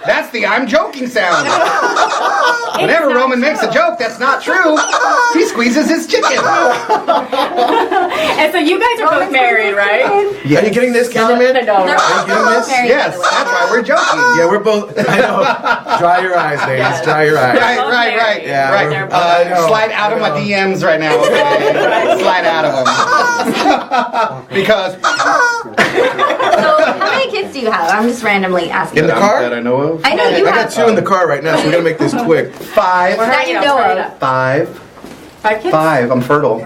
[SPEAKER 4] That's the I'm joking sound. Whenever Roman makes a joke that's not true, he squeezes his chicken.
[SPEAKER 1] And so you guys are both married, right?
[SPEAKER 3] Are you getting this, cameraman?
[SPEAKER 1] No,
[SPEAKER 2] They're
[SPEAKER 1] right?
[SPEAKER 3] Are you getting
[SPEAKER 2] both
[SPEAKER 3] this?
[SPEAKER 2] married,
[SPEAKER 4] Yes,
[SPEAKER 2] by the way.
[SPEAKER 4] that's why we're joking.
[SPEAKER 3] Yeah, we're both. I know. Dry your eyes, ladies. Dry your eyes.
[SPEAKER 4] Right.
[SPEAKER 3] Yeah,
[SPEAKER 4] right.
[SPEAKER 3] we're- I know.
[SPEAKER 4] Slide out of my DMs right now. Okay? Slide out of them. Because
[SPEAKER 2] So, how many kids do you have? I'm just randomly asking.
[SPEAKER 3] In the car?
[SPEAKER 4] that I know of.
[SPEAKER 2] I know you
[SPEAKER 3] I got
[SPEAKER 2] have
[SPEAKER 3] 2 in the car right now, so we're gonna make this quick.
[SPEAKER 4] 5.
[SPEAKER 2] that you know of.
[SPEAKER 4] 5.
[SPEAKER 1] 5 kids?
[SPEAKER 4] 5. I'm fertile.
[SPEAKER 3] We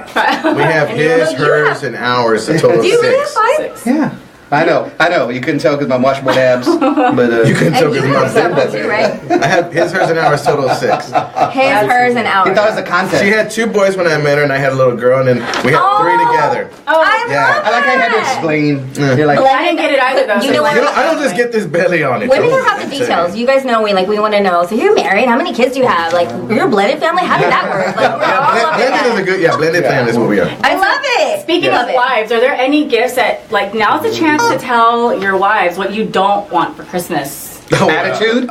[SPEAKER 3] have his,
[SPEAKER 2] you
[SPEAKER 3] hers, and ours. A total of
[SPEAKER 2] Do you really have
[SPEAKER 3] 6.
[SPEAKER 2] 5?
[SPEAKER 4] Yeah. I know. You couldn't tell because my washboard abs. But
[SPEAKER 3] You couldn't tell
[SPEAKER 2] And you
[SPEAKER 3] because
[SPEAKER 2] have
[SPEAKER 3] my
[SPEAKER 2] some too, right?
[SPEAKER 3] I have his, hers, and ours. Total of 6.
[SPEAKER 2] His, hers, and ours.
[SPEAKER 4] he thought it was a contest.
[SPEAKER 3] She had 2 boys when I met her, and I had a little girl, and then we had 3 together.
[SPEAKER 1] Oh,
[SPEAKER 2] I
[SPEAKER 3] Yeah.
[SPEAKER 2] love
[SPEAKER 4] I like how you had to
[SPEAKER 2] that.
[SPEAKER 4] explain.
[SPEAKER 3] Yeah.
[SPEAKER 4] You're like,
[SPEAKER 1] I didn't get it either, though.
[SPEAKER 2] You know what?
[SPEAKER 3] You know, I don't just get this belly on it.
[SPEAKER 2] Women
[SPEAKER 3] too.
[SPEAKER 2] are about the
[SPEAKER 3] I'm
[SPEAKER 2] details.
[SPEAKER 3] saying.
[SPEAKER 2] You guys know we want to know. So you're married. How many kids do you have? Like you're a blended family. How did that work? Like we're all
[SPEAKER 3] Yeah,
[SPEAKER 2] loving
[SPEAKER 3] blended is a
[SPEAKER 2] that.
[SPEAKER 3] good. Yeah, blended family is what we are.
[SPEAKER 2] I love it.
[SPEAKER 1] Speaking
[SPEAKER 2] Love
[SPEAKER 1] of
[SPEAKER 2] it.
[SPEAKER 1] wives, are there any gifts that, like, now's the chance to tell your wives what you don't want for Christmas?
[SPEAKER 3] Oh, wow.
[SPEAKER 4] attitude.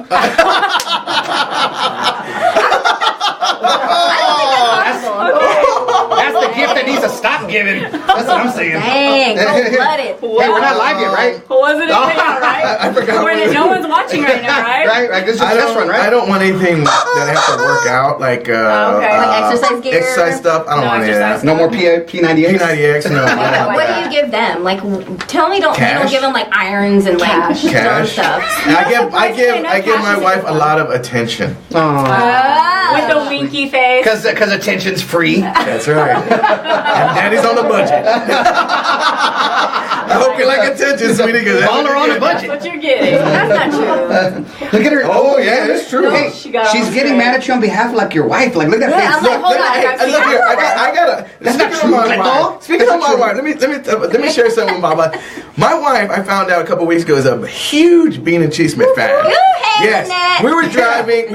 [SPEAKER 4] That's the gift that needs to stop giving. That's what I'm saying.
[SPEAKER 2] Dang, cold-blooded.
[SPEAKER 4] Hey, we're not live yet, right?
[SPEAKER 1] Was it a thing, right?
[SPEAKER 3] I forgot.
[SPEAKER 1] No one's watching right now, right?
[SPEAKER 4] Right? This is
[SPEAKER 3] I
[SPEAKER 4] a test run,
[SPEAKER 3] don't. I
[SPEAKER 4] right?
[SPEAKER 3] don't want anything that I have to work out, like
[SPEAKER 2] Like exercise gear?
[SPEAKER 3] exercise stuff. I don't
[SPEAKER 1] No
[SPEAKER 3] want any of
[SPEAKER 1] exercise
[SPEAKER 3] that.
[SPEAKER 4] No more P90X.
[SPEAKER 3] P90X, no. I don't want
[SPEAKER 2] What do
[SPEAKER 3] that.
[SPEAKER 2] you give them? Like, tell me, you don't
[SPEAKER 3] Cash?
[SPEAKER 2] give them like irons and like dumb
[SPEAKER 3] Cash.
[SPEAKER 2] stuff.
[SPEAKER 3] I give my
[SPEAKER 1] cash is
[SPEAKER 3] wife
[SPEAKER 1] a
[SPEAKER 3] a
[SPEAKER 1] good
[SPEAKER 3] lot of attention.
[SPEAKER 1] With the winky face.
[SPEAKER 4] Because attention's free.
[SPEAKER 3] That's right. And daddy's on the budget. I hope you like attention, sweetie.
[SPEAKER 4] Baller on the
[SPEAKER 1] That's
[SPEAKER 4] budget.
[SPEAKER 1] what you're getting. That's not true.
[SPEAKER 4] Look at her.
[SPEAKER 3] Oh yeah, that's true.
[SPEAKER 4] Hey,
[SPEAKER 1] She got
[SPEAKER 4] she's
[SPEAKER 1] all
[SPEAKER 4] getting
[SPEAKER 1] straight.
[SPEAKER 4] mad at you on behalf of like your wife. Like, look at that
[SPEAKER 2] Yeah, I'm
[SPEAKER 4] face.
[SPEAKER 2] like, hold on.
[SPEAKER 3] Hey, look here. I got a.
[SPEAKER 4] That's not
[SPEAKER 3] Speaking of
[SPEAKER 4] true,
[SPEAKER 3] my
[SPEAKER 4] Cleto.
[SPEAKER 3] wife. Speaking of my wife, let me share something about my. My wife, I found out a couple weeks ago, is a huge Bean and Chisme fan.
[SPEAKER 2] You
[SPEAKER 3] Yes,
[SPEAKER 2] that.
[SPEAKER 3] we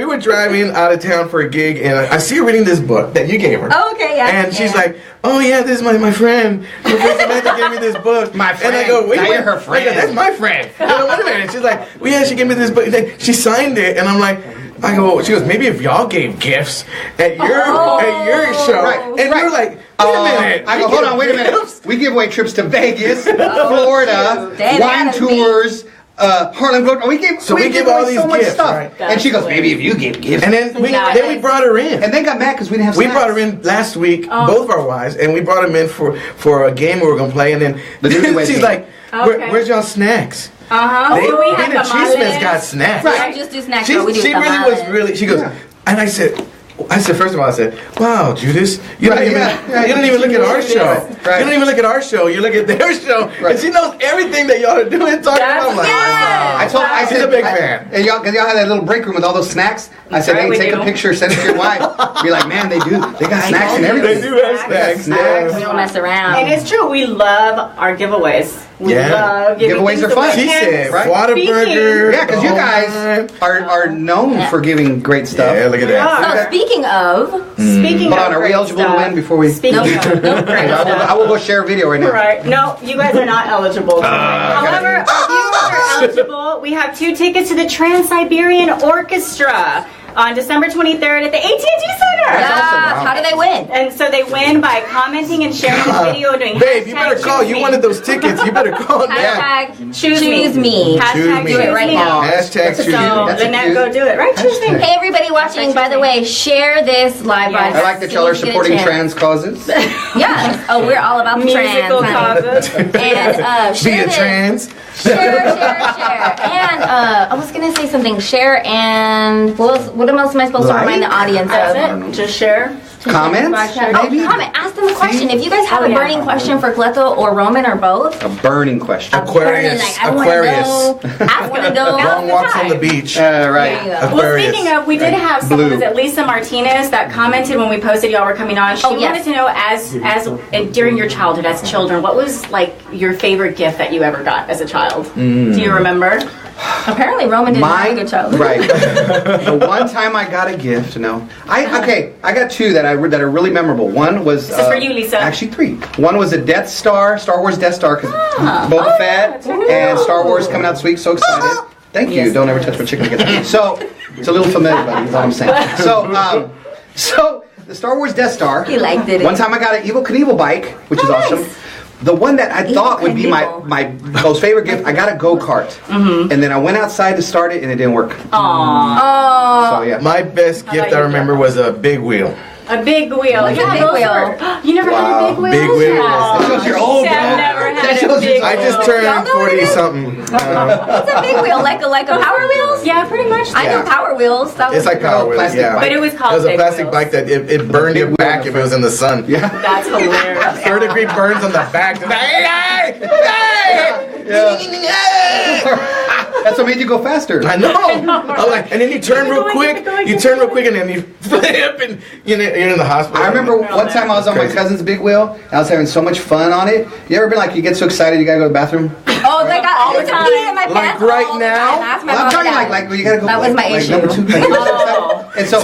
[SPEAKER 3] were driving out of town for a gig, and I see her reading this book that you gave her.
[SPEAKER 2] Oh, okay, yeah.
[SPEAKER 3] And she's
[SPEAKER 2] Yeah.
[SPEAKER 3] like, "Oh yeah, this is my friend. My friend Samantha gave me this book."
[SPEAKER 4] My
[SPEAKER 3] And I
[SPEAKER 4] friend.
[SPEAKER 3] go, "Wait,
[SPEAKER 4] Now
[SPEAKER 3] wait,
[SPEAKER 4] you're her
[SPEAKER 3] I go,
[SPEAKER 4] friend.
[SPEAKER 3] that's my friend." And I go, "Wait a minute." She's like, "Well, yeah, she gave me this book." And then she signed it, and I'm like. I go. She goes. Maybe if y'all gave gifts at your show,
[SPEAKER 4] Right,
[SPEAKER 3] and
[SPEAKER 4] right.
[SPEAKER 3] you're like, wait a minute.
[SPEAKER 4] I go,
[SPEAKER 3] we
[SPEAKER 4] hold
[SPEAKER 3] give
[SPEAKER 4] on, wait a minute.
[SPEAKER 3] gifts?
[SPEAKER 4] We give away trips to Vegas, Florida,
[SPEAKER 2] Damn,
[SPEAKER 4] wine
[SPEAKER 2] that is
[SPEAKER 4] tours, Harlem Globe. We give
[SPEAKER 3] all
[SPEAKER 4] away
[SPEAKER 3] these
[SPEAKER 4] so much
[SPEAKER 3] gifts,
[SPEAKER 4] stuff.
[SPEAKER 3] right?
[SPEAKER 4] And she goes, maybe if you give gifts.
[SPEAKER 3] And then we brought her in.
[SPEAKER 4] And they got mad because we didn't have
[SPEAKER 3] We
[SPEAKER 4] snacks.
[SPEAKER 3] brought her in last week, both of our wives, and we brought them in for a game we were gonna play. And then
[SPEAKER 4] The newlywed
[SPEAKER 3] she's
[SPEAKER 4] game.
[SPEAKER 3] like, "Where's y'all snacks?"
[SPEAKER 1] Uh-huh.
[SPEAKER 3] They,
[SPEAKER 1] So we have
[SPEAKER 3] Bean and Chisme's
[SPEAKER 1] tamales.
[SPEAKER 3] got snacks.
[SPEAKER 2] We don't just do snacks.
[SPEAKER 3] She
[SPEAKER 2] but we do
[SPEAKER 3] really
[SPEAKER 2] tamales.
[SPEAKER 3] was really. She goes, and I said, I said, first of all, I said, wow, Judas, you don't even look at our show.
[SPEAKER 4] Right.
[SPEAKER 3] You don't even look at our show. You look at their show, and she knows everything that y'all are doing and talking about. I'm like,
[SPEAKER 4] I said,
[SPEAKER 3] she's a big fan.
[SPEAKER 4] And y'all, because y'all had that little break room with all those snacks. I said, hey, take a picture, send it to your wife. Be like, man, they got snacks and everything.
[SPEAKER 3] They do have snacks.
[SPEAKER 2] We don't mess around.
[SPEAKER 1] And it's true, we love our giveaways. We love giving
[SPEAKER 4] Giveaways
[SPEAKER 1] things
[SPEAKER 4] are fun.
[SPEAKER 1] away.
[SPEAKER 3] She said,
[SPEAKER 4] Right?
[SPEAKER 3] Whataburger.
[SPEAKER 4] Yeah, because you guys are known for giving great stuff.
[SPEAKER 3] Yeah, look at that.
[SPEAKER 2] So speaking of,
[SPEAKER 4] Hold on, are we eligible to win before we?
[SPEAKER 1] Speaking of great
[SPEAKER 4] I will go share a video right now.
[SPEAKER 1] Right. No, you guys are not eligible. However, if you are eligible, we have 2 tickets to the Trans-Siberian Orchestra on December 23rd at the AT&T Center.
[SPEAKER 2] yeah, how do they win?
[SPEAKER 1] And so they win by commenting and sharing this video and doing
[SPEAKER 3] Babe, you better call. You wanted those tickets. You better call now.
[SPEAKER 2] Hashtag choose me.
[SPEAKER 1] Hashtag
[SPEAKER 3] me.
[SPEAKER 1] choose
[SPEAKER 2] Do it right
[SPEAKER 1] me.
[SPEAKER 2] now.
[SPEAKER 3] Hashtag
[SPEAKER 1] So,
[SPEAKER 3] choose me.
[SPEAKER 1] Lynette, go do it. Right? Choose me.
[SPEAKER 2] Hey everybody watching, by the way, share this live
[SPEAKER 1] Yes.
[SPEAKER 2] broadcast.
[SPEAKER 4] I like that y'all are supporting trans causes.
[SPEAKER 2] Yes. Oh, we're all about the
[SPEAKER 1] Musical
[SPEAKER 2] trans.
[SPEAKER 1] causes.
[SPEAKER 2] And share
[SPEAKER 3] Be a
[SPEAKER 2] this.
[SPEAKER 3] trans.
[SPEAKER 2] Share. And I was gonna say something. Share and what else am I supposed to remind the audience
[SPEAKER 1] That's
[SPEAKER 2] of?
[SPEAKER 1] it. Just share.
[SPEAKER 4] Comments? Maybe?
[SPEAKER 2] Comment. Ask them a question. If you guys have a burning question for Cleto or Roman or both.
[SPEAKER 4] A burning question.
[SPEAKER 3] Aquarius.
[SPEAKER 2] I want to know.
[SPEAKER 3] Long walks on the beach.
[SPEAKER 4] Right.
[SPEAKER 2] There you go.
[SPEAKER 1] Well,
[SPEAKER 3] Aquarius.
[SPEAKER 1] speaking of, we did have someone, was it Lisa Martinez, that commented when we posted y'all were coming on. She wanted to know, as during your childhood as children, what was like your favorite gift that you ever got as a child? Do you remember?
[SPEAKER 2] Apparently, Roman didn't have a good childhood.
[SPEAKER 4] Right. The one time I got a gift, I got 2 that are really memorable. One was
[SPEAKER 1] This is for you, Lisa.
[SPEAKER 4] Actually 3. One was a Death Star, Star Wars Death Star, because Boba Fett and Star Wars coming out this week. So excited! Thank you.
[SPEAKER 1] Yes.
[SPEAKER 4] Don't ever touch my chicken again. So it's a little familiar, buddy. Is all I'm saying. So the Star Wars Death Star.
[SPEAKER 2] He liked it.
[SPEAKER 4] One time I got an Evel Knievel bike, which is awesome. The one that I thought would be my most favorite gift, I got a go-kart. And then I went outside to start it and it didn't work.
[SPEAKER 2] Oh.
[SPEAKER 4] So yeah.
[SPEAKER 3] My best gift I remember was a big wheel.
[SPEAKER 1] A big wheel.
[SPEAKER 2] Like a big
[SPEAKER 1] those
[SPEAKER 2] wheel.
[SPEAKER 1] were- You never had a big wheel?
[SPEAKER 3] Big wheel.
[SPEAKER 4] That shows you're old, bro.
[SPEAKER 1] Sam never had
[SPEAKER 4] That
[SPEAKER 1] a
[SPEAKER 4] shows
[SPEAKER 1] big
[SPEAKER 4] you-
[SPEAKER 3] I just
[SPEAKER 1] wheel.
[SPEAKER 3] turned
[SPEAKER 2] Y'all know what it
[SPEAKER 3] 40
[SPEAKER 2] is?
[SPEAKER 3] something.
[SPEAKER 2] It's a big wheel, like a Power Wheels.
[SPEAKER 1] Yeah, pretty much.
[SPEAKER 2] I know Power Wheels. That was
[SPEAKER 3] It's like Power Wheels,
[SPEAKER 4] plastic
[SPEAKER 3] yeah.
[SPEAKER 4] bike.
[SPEAKER 1] But it was called
[SPEAKER 3] It was a
[SPEAKER 1] big
[SPEAKER 3] plastic
[SPEAKER 1] wheels.
[SPEAKER 3] bike that it burned your back if it was in the sun.
[SPEAKER 4] Yeah.
[SPEAKER 1] That's hilarious.
[SPEAKER 3] 3rd degree burns on the back.
[SPEAKER 4] That's what made you go faster.
[SPEAKER 3] I know. I'm like, and then you turn real quick. You turn real quick, and then you flip, and you're in the hospital.
[SPEAKER 4] I remember one time I was on my cousin's big wheel. I was having so much fun on it. You ever been like, you get so excited you gotta go to the bathroom?
[SPEAKER 2] Oh, they got all the time. In my
[SPEAKER 3] Like
[SPEAKER 2] pants
[SPEAKER 3] right
[SPEAKER 2] all the
[SPEAKER 3] now?
[SPEAKER 2] time. That's my
[SPEAKER 4] Well, I'm
[SPEAKER 2] mom
[SPEAKER 4] talking
[SPEAKER 2] and dad.
[SPEAKER 4] like well, you gotta go.
[SPEAKER 2] That was my
[SPEAKER 4] like
[SPEAKER 2] issue.
[SPEAKER 4] number 2. Like, you're so excited. And so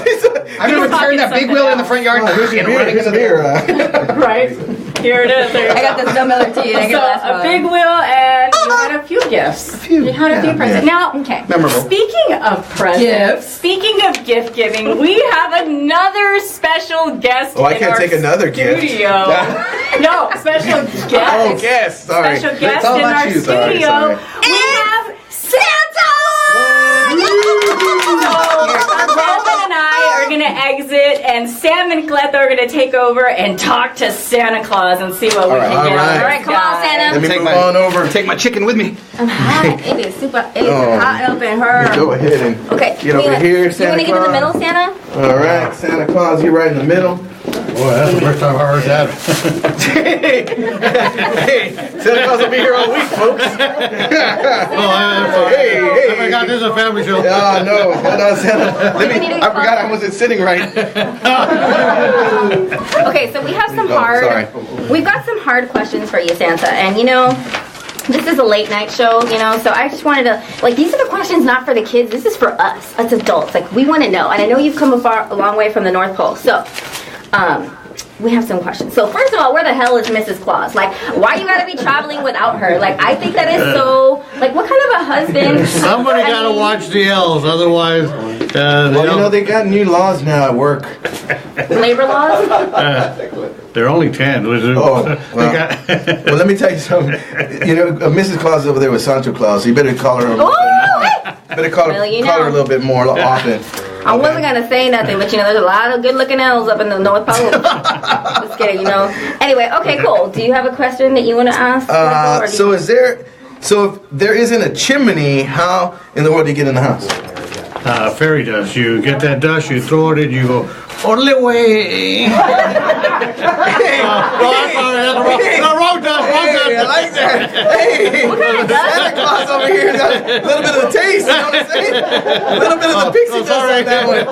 [SPEAKER 4] I remember turning that big wheel in the front yard.
[SPEAKER 3] Here's your beer. Here's a beer.
[SPEAKER 1] Right? Here it is. There you
[SPEAKER 2] I got
[SPEAKER 1] go.
[SPEAKER 2] this dumb Miller tea. And I
[SPEAKER 1] So,
[SPEAKER 2] get last
[SPEAKER 1] a
[SPEAKER 2] one.
[SPEAKER 1] big wheel, and you had a few gifts. You had a few presents. Now,
[SPEAKER 2] Okay.
[SPEAKER 4] Memorable.
[SPEAKER 1] speaking of presents, speaking of gift giving, we have another special guest
[SPEAKER 3] Oh, I
[SPEAKER 1] in
[SPEAKER 3] can't
[SPEAKER 1] our
[SPEAKER 3] take another gift.
[SPEAKER 1] studio. No, special guest.
[SPEAKER 3] Oh, guess. Sorry.
[SPEAKER 1] Special guest
[SPEAKER 4] It's all
[SPEAKER 1] in
[SPEAKER 4] about
[SPEAKER 1] our
[SPEAKER 4] you.
[SPEAKER 1] studio.
[SPEAKER 3] Sorry.
[SPEAKER 1] We have Santa! Roman and I are going to exit, and Sam and Cleto are going to take over and talk to Santa Claus and see what we
[SPEAKER 3] right,
[SPEAKER 1] can get.
[SPEAKER 3] all right.
[SPEAKER 2] All right, come on, Santa.
[SPEAKER 3] Let me
[SPEAKER 4] Take
[SPEAKER 3] move
[SPEAKER 4] my-
[SPEAKER 3] on over.
[SPEAKER 4] Take my chicken with me.
[SPEAKER 2] I'm hot. It is super. It is hot up in her.
[SPEAKER 3] Go ahead and
[SPEAKER 2] Okay.
[SPEAKER 3] get over here,
[SPEAKER 2] You
[SPEAKER 3] Santa
[SPEAKER 2] want to get in the
[SPEAKER 3] Claus.
[SPEAKER 2] middle, Santa?
[SPEAKER 3] All right, Santa Claus, you're right in the middle.
[SPEAKER 5] Boy, that's the first time I heard that.
[SPEAKER 3] Hey, Santa Claus will be here all week, folks.
[SPEAKER 5] I forgot this is a family show.
[SPEAKER 3] Oh no, hold on, Santa. I forgot I wasn't sitting right.
[SPEAKER 2] Okay, so we have some
[SPEAKER 3] sorry.
[SPEAKER 2] We've got some hard questions for you, Santa. And this is a late night show, so I just wanted to, these are the questions not for the kids. This is for us, as adults. We want to know. And I know you've come a long way from the North Pole. So, we have some questions. So, first of all, where the hell is Mrs. Claus? Why you gotta be traveling without her? I think that is so, what kind of a husband?
[SPEAKER 5] Somebody
[SPEAKER 2] I
[SPEAKER 5] gotta
[SPEAKER 2] mean,
[SPEAKER 5] watch the L's, otherwise,
[SPEAKER 3] Well, they got new laws now at work.
[SPEAKER 2] Labor laws?
[SPEAKER 5] they're only 10.
[SPEAKER 3] Oh, well. Well, let me tell you something. Mrs. Claus is over there with Sancho Claus, so you better call her. Better call her a little bit more often.
[SPEAKER 2] I wasn't gonna say nothing, but there's a lot of good-looking elves up in the North Pole. Just kidding, Anyway, okay, cool. Do you have a question that you want to ask?
[SPEAKER 3] So if there isn't a chimney, how in the world do you get in the house?
[SPEAKER 5] fairy dust. You get that dust, you throw it in, you go only way. No, I'm sorry, that's wrong time.
[SPEAKER 3] Hey, I like that. Hey, Santa Claus over here got a little bit of the taste, you know what I'm saying? A little bit of the pixie dust on that one.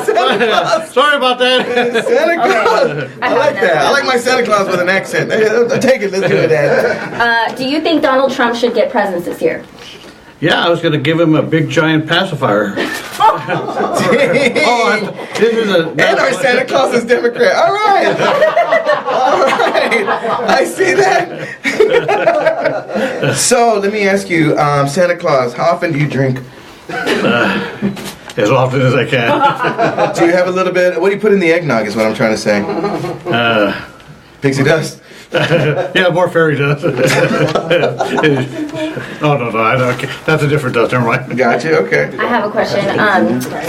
[SPEAKER 3] Santa Claus.
[SPEAKER 5] Sorry about that.
[SPEAKER 3] Santa Claus. I like that. I like my Santa Claus with an accent. Take it, let's do that.
[SPEAKER 2] Do you think Donald Trump should get presents this year?
[SPEAKER 5] Yeah, I was going to give him a big giant pacifier. This is
[SPEAKER 3] And our Santa Claus is Democrat. All right. All right. I see that. So let me ask you, Santa Claus, how often do you drink?
[SPEAKER 5] As often as I can.
[SPEAKER 3] Do you have a little bit? What do you put in the eggnog? Is what I'm trying to say. Pixie dust.
[SPEAKER 5] Yeah, more fairy dust. No, I don't. That's a different dust. Never mind.
[SPEAKER 3] Gotcha. Okay.
[SPEAKER 2] I have a question.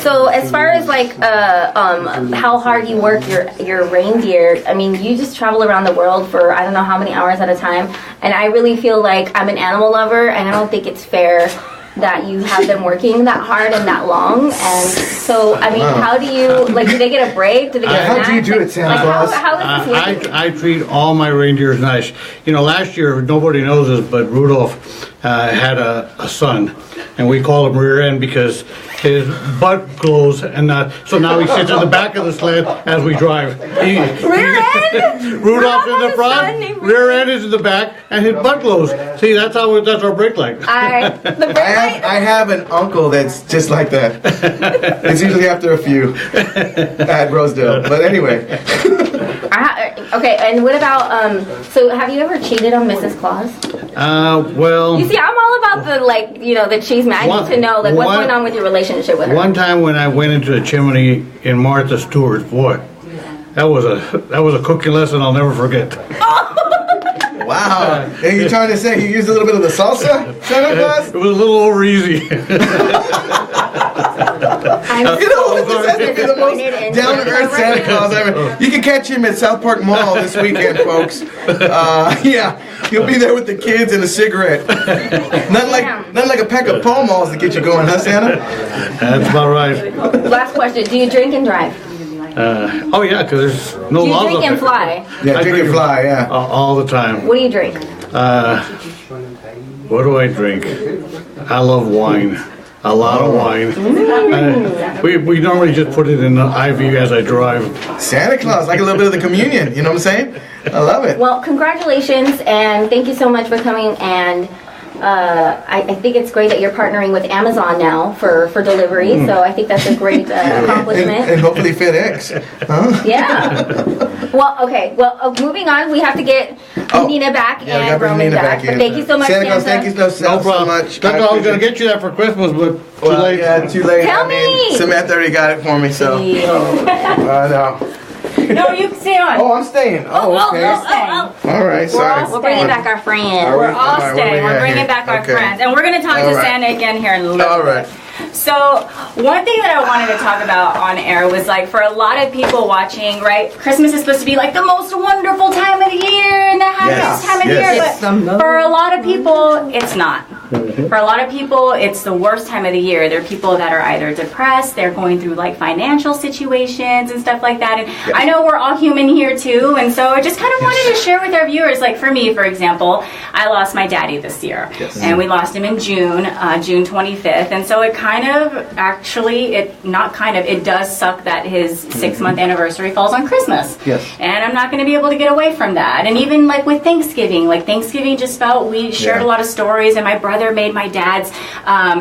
[SPEAKER 2] So as far as like how hard you work your reindeer, I mean, you just travel around the world for I don't know how many hours at a time, and I really feel like I'm an animal lover, and I don't think it's fair that you have them working that hard and that long. And so, I mean, how do you, like, do they get a break? Do they get
[SPEAKER 3] How do you do it, Santa Claus?
[SPEAKER 2] How is this working?
[SPEAKER 5] I treat all my reindeers nice. You know, last year, nobody knows this, but Rudolph had a son, and we call him rear end because his butt glows, and so now he sits in the back of the sled as we drive.
[SPEAKER 2] Rear end?
[SPEAKER 5] Rudolph's in the front, rear end is in the back, and his butt glows. See, that's our brake light.
[SPEAKER 3] I have an uncle that's just like that. It's usually after a few at Rosedale. But anyway.
[SPEAKER 2] Okay, and what about, so have you ever cheated on Mrs. Claus?
[SPEAKER 5] Well...
[SPEAKER 2] You see, I'm all about the, like, you know, the chisme. I need to know, like, what's going on with your relationship with her?
[SPEAKER 5] One time when I went into the chimney in Martha Stewart's, boy, that was a cooking lesson I'll never forget.
[SPEAKER 3] Wow. And you're trying to say you used a little bit of the salsa, Santa Claus?
[SPEAKER 5] It was a little over easy.
[SPEAKER 2] I'm
[SPEAKER 3] You know, this has to be the most down-to-earth Santa Claus ever. You can catch him at South Park Mall this weekend, folks. Yeah, he'll be there with the kids and a cigarette. Nothing like a pack of Pall Malls to get you going, huh, Santa?
[SPEAKER 5] That's about right.
[SPEAKER 2] Last question. Do you drink and drive?
[SPEAKER 5] Oh yeah, because there's no
[SPEAKER 2] Do you
[SPEAKER 5] laws
[SPEAKER 2] drink
[SPEAKER 5] up
[SPEAKER 2] and
[SPEAKER 5] there.
[SPEAKER 2] fly?
[SPEAKER 3] Yeah, drink and fly, yeah.
[SPEAKER 5] All the time.
[SPEAKER 2] What do you drink?
[SPEAKER 5] What do I drink? I love wine. A lot of wine. We normally just put it in the IV as I drive.
[SPEAKER 3] Santa Claus, like a little bit of the communion, you know what I'm saying? I love it.
[SPEAKER 2] Well, congratulations, and thank you so much for coming. And I think it's great that you're partnering with Amazon now for delivery. So I think that's a great accomplishment.
[SPEAKER 3] And hopefully FedEx. Huh?
[SPEAKER 2] Yeah. Well, okay. Well, moving on, we have to get Nina back and Roman back. But thank you so much,
[SPEAKER 3] Santa Claus, thank you so
[SPEAKER 5] problem.
[SPEAKER 3] much.
[SPEAKER 5] I was going to get you that for Christmas, but too late.
[SPEAKER 3] Yeah, too late.
[SPEAKER 2] Tell me.
[SPEAKER 3] Samantha already got it for me, so. I know.
[SPEAKER 1] No, you stay on.
[SPEAKER 3] Oh, I'm staying. Oh, okay. All right, sorry.
[SPEAKER 2] We're bringing back our friends.
[SPEAKER 1] We're all staying. We're bringing back our friends. And we're going to talk to Santa again here in a little
[SPEAKER 3] All
[SPEAKER 1] bit.
[SPEAKER 3] right.
[SPEAKER 1] So, one thing that I wanted to talk about on air was like for a lot of people watching, right? Christmas is supposed to be like the most wonderful time of the year and the happiest time of the year, but for a lot of people, it's not. For a lot of people, it's the worst time of the year. There are people that are either depressed, they're going through like financial situations and stuff like that. And I know we're all human here too, and so I just kind of wanted to share with our viewers, like for me, for example, I lost my daddy this year, and we lost him in June 25th, and so it kind of actually, it does suck that his 6-month anniversary falls on Christmas.
[SPEAKER 4] Yes.
[SPEAKER 1] And I'm not going to be able to get away from that. And even like with Thanksgiving, just felt, we shared a lot of stories, and my brother made my dad's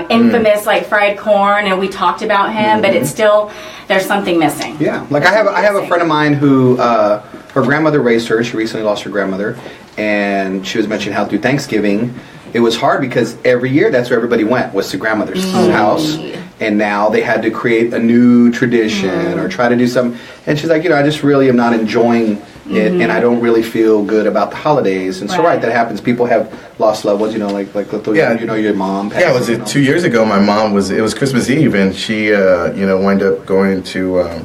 [SPEAKER 1] infamous like fried corn, and we talked about him, but it's still, there's something missing.
[SPEAKER 4] Yeah, like I have a friend of mine who her grandmother raised her. She recently lost her grandmother, and she was mentioning how through Thanksgiving it was hard because every year that's where everybody went, was to grandmother's house, and now they had to create a new tradition or try to do something. And she's like, I just really am not enjoying it, and I don't really feel good about the holidays. And so that happens. People have lost loved ones, like your mom passed.
[SPEAKER 3] Yeah, was it 2 years ago? My mom it was Christmas Eve, and she wound up going to.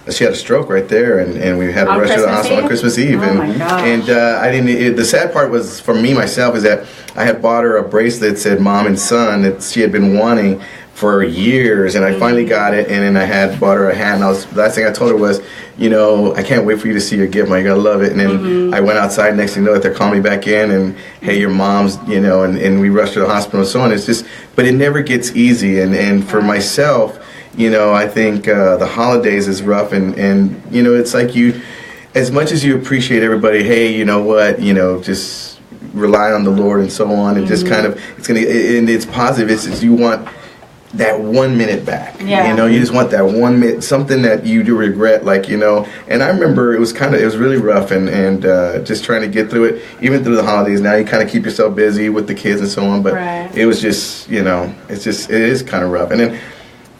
[SPEAKER 3] She had a stroke right there, and we had to rush her to the hospital on Christmas Eve.
[SPEAKER 1] My gosh.
[SPEAKER 3] And I didn't. The sad part was for me myself is that I had bought her a bracelet that said "Mom and Son" that she had been wanting for years, and I finally got it, and then I had bought her a hat, and the last thing I told her was, I can't wait for you to see your gift, Mom, you're gonna love it. And then I went outside, next thing you know, they're calling me back in, and hey, your mom's, and we rushed to the hospital and so on. It's just, but it never gets easy, and for myself, I think the holidays is rough, and it's like as much as you appreciate everybody, hey, you know what, just rely on the Lord and so on, and just kind of, and it's positive, it's you want that 1 minute back. You just want that 1 minute, something that you do regret, and I remember it was really rough, and just trying to get through it, even through the holidays. Now you kind of keep yourself busy with the kids and so on, but it was just, it is kind of rough. And then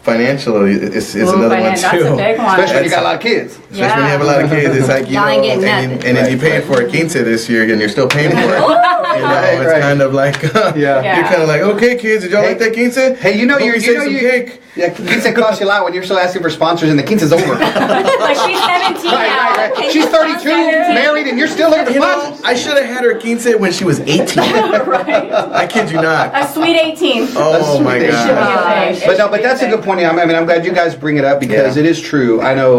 [SPEAKER 3] financially, it's another one too.
[SPEAKER 1] That's a big one.
[SPEAKER 4] Especially when you got a lot of kids.
[SPEAKER 3] Especially when you have a lot of kids, it's like, and if you paid for a quince this year, and you're still paying for it. It's kind of like, you're kind of like, okay, kids, did y'all like that quince?
[SPEAKER 4] Hey, cake. Yeah, quince costs you a lot when you're still asking for sponsors, and the quince is over.
[SPEAKER 1] Like she's 17 now.
[SPEAKER 4] Right. She's 32, married, and you're still looking for sponsors.
[SPEAKER 3] I should have had her quince when she was 18.
[SPEAKER 1] Right.
[SPEAKER 3] I kid you not.
[SPEAKER 1] A sweet 18.
[SPEAKER 3] Oh my God.
[SPEAKER 4] But that's a good point. I mean, I'm glad you guys bring it up because it is true. I know,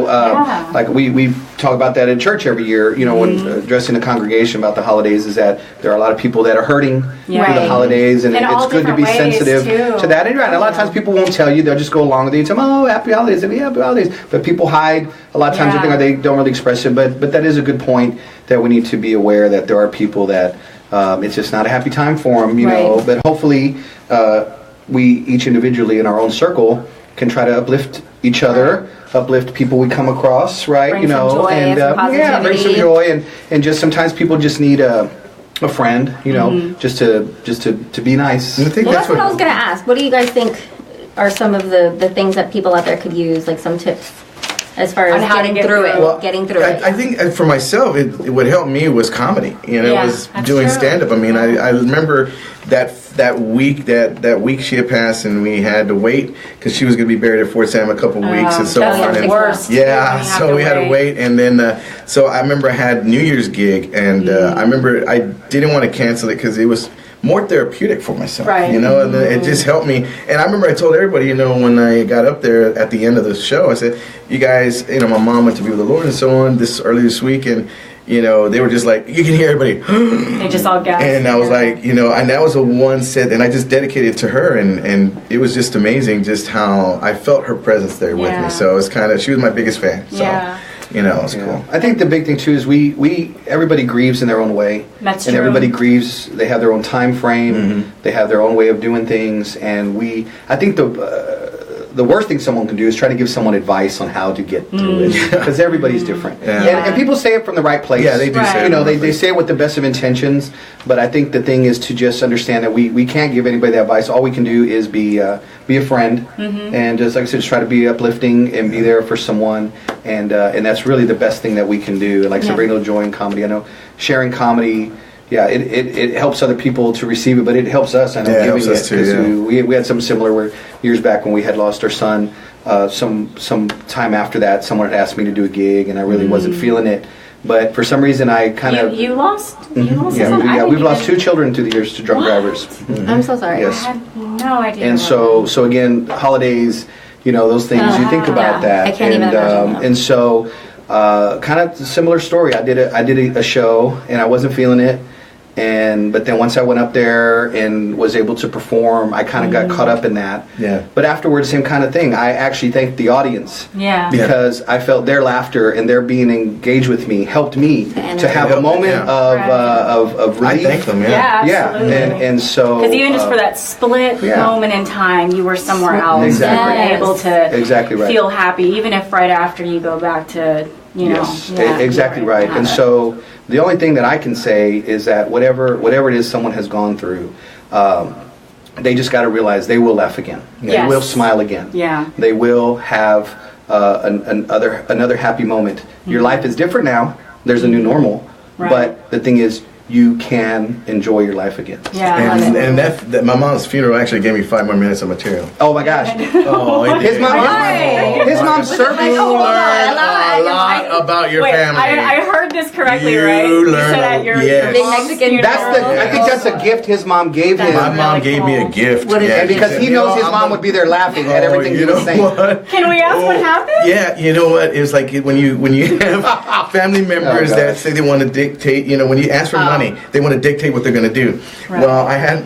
[SPEAKER 4] like we talk about that in church every year. When addressing the congregation about the holidays, is that there are a lot of people that are hurting through the holidays, and it's good to be sensitive to that. And a lot of times people won't tell you; they'll just go along with it. You tell them, "Oh, happy holidays, happy holidays." But people hide a lot of times. They don't really express it. But that is a good point that we need to be aware that there are people that it's just not a happy time for them. But hopefully, we each individually in our own circle can try to uplift each other, uplift people we come across, right?
[SPEAKER 2] Bring some joy,
[SPEAKER 4] and bring some joy, and just sometimes people just need a friend, just to be nice.
[SPEAKER 2] Well, that's what I was going to ask. What do you guys think are some of the things that people out there could use, like some tips as far as getting through it?
[SPEAKER 3] Well,
[SPEAKER 2] getting through it.
[SPEAKER 3] I think for myself, what helped me was comedy. Was doing stand up. I mean, I remember that week she had passed, and we had to wait because she was going to be buried at Fort Sam a couple weeks and so on.
[SPEAKER 1] That's the worst.
[SPEAKER 3] Yeah, so we had to wait, and then so I remember I had New Year's gig, and I remember I didn't want to cancel it because it was more therapeutic for myself,
[SPEAKER 1] right.
[SPEAKER 3] And it just helped me. And I remember I told everybody, when I got up there at the end of the show, I said, you guys, my mom went to be with the Lord and so on early this week, and they were just like, you can hear everybody.
[SPEAKER 1] They just all gasped.
[SPEAKER 3] And I was like, and that was a one set, and I just dedicated it to her, and it was just amazing just how I felt her presence there with me. So it was she was my biggest fan. So. It's cool.
[SPEAKER 4] I think the big thing too is everybody grieves in their own way.
[SPEAKER 1] That's
[SPEAKER 4] true. And everybody grieves. They have their own time frame.
[SPEAKER 3] Mm-hmm.
[SPEAKER 4] They have their own way of doing things. And I think the worst thing someone can do is try to give someone advice on how to get through it, because everybody's different. And people say it from the right place.
[SPEAKER 3] Yeah, they do say it.
[SPEAKER 4] They say it with the best of intentions. But I think the thing is to just understand that we can't give anybody that advice. All we can do is be a friend, and just like I said, just try to be uplifting and be there for someone. And that's really the best thing that we can do. And like I said, bring a little joy in comedy. I know sharing comedy. Yeah, it helps other people to receive it, but it helps us. I know giving it, because we had something similar where years back when we had lost our son. Some time after that, someone had asked me to do a gig, and I really wasn't feeling it. But for some reason, I kind of
[SPEAKER 1] you lost. You lost.
[SPEAKER 4] We've lost 2 children through the years to drunk drivers.
[SPEAKER 2] I'm so sorry.
[SPEAKER 4] Yes.
[SPEAKER 1] I had no idea.
[SPEAKER 4] And so again, holidays, those things you think about that.
[SPEAKER 2] I can't even imagine.
[SPEAKER 4] And so, kind of similar story. I did a show, and I wasn't feeling it. But then once I went up there and was able to perform, I kind of got caught up in that.
[SPEAKER 3] Yeah.
[SPEAKER 4] But afterwards, same kind of thing. I actually thanked the audience.
[SPEAKER 1] Yeah.
[SPEAKER 4] Because I felt their laughter and their being engaged with me helped me to have a moment of relief.
[SPEAKER 3] I thank them.
[SPEAKER 4] Yeah. And so
[SPEAKER 1] because even just for that split moment in time, you were somewhere else.
[SPEAKER 4] Exactly.
[SPEAKER 1] And able to
[SPEAKER 4] right.
[SPEAKER 1] feel happy, even if right after you go back to
[SPEAKER 4] exactly right. And so the only thing that I can say is that whatever it is someone has gone through, they just got to realize they will laugh again. They will smile again.
[SPEAKER 1] Yeah.
[SPEAKER 4] They will have another happy moment. Your life is different now. There's a new normal.
[SPEAKER 1] Right.
[SPEAKER 4] But the thing is, you can enjoy your life again.
[SPEAKER 1] Yeah.
[SPEAKER 3] And that my mom's funeral actually gave me 5 more minutes of material.
[SPEAKER 4] Oh my gosh.
[SPEAKER 3] Oh,
[SPEAKER 4] His mom served me.
[SPEAKER 3] You learn a lot about your family.
[SPEAKER 1] I heard this correctly, right?
[SPEAKER 3] You
[SPEAKER 1] You said at your
[SPEAKER 3] yes.
[SPEAKER 2] big Mexican.
[SPEAKER 4] I think that's a gift his mom gave him.
[SPEAKER 3] My mom gave me a gift.
[SPEAKER 4] And because he knows his mom would be there laughing at everything he was saying.
[SPEAKER 3] What?
[SPEAKER 1] Can we ask what happened?
[SPEAKER 3] Yeah, you know what? It was like when you have family members that say they want to dictate. You know, when you ask for money, they want to dictate what they're going to do. Right. Well, I had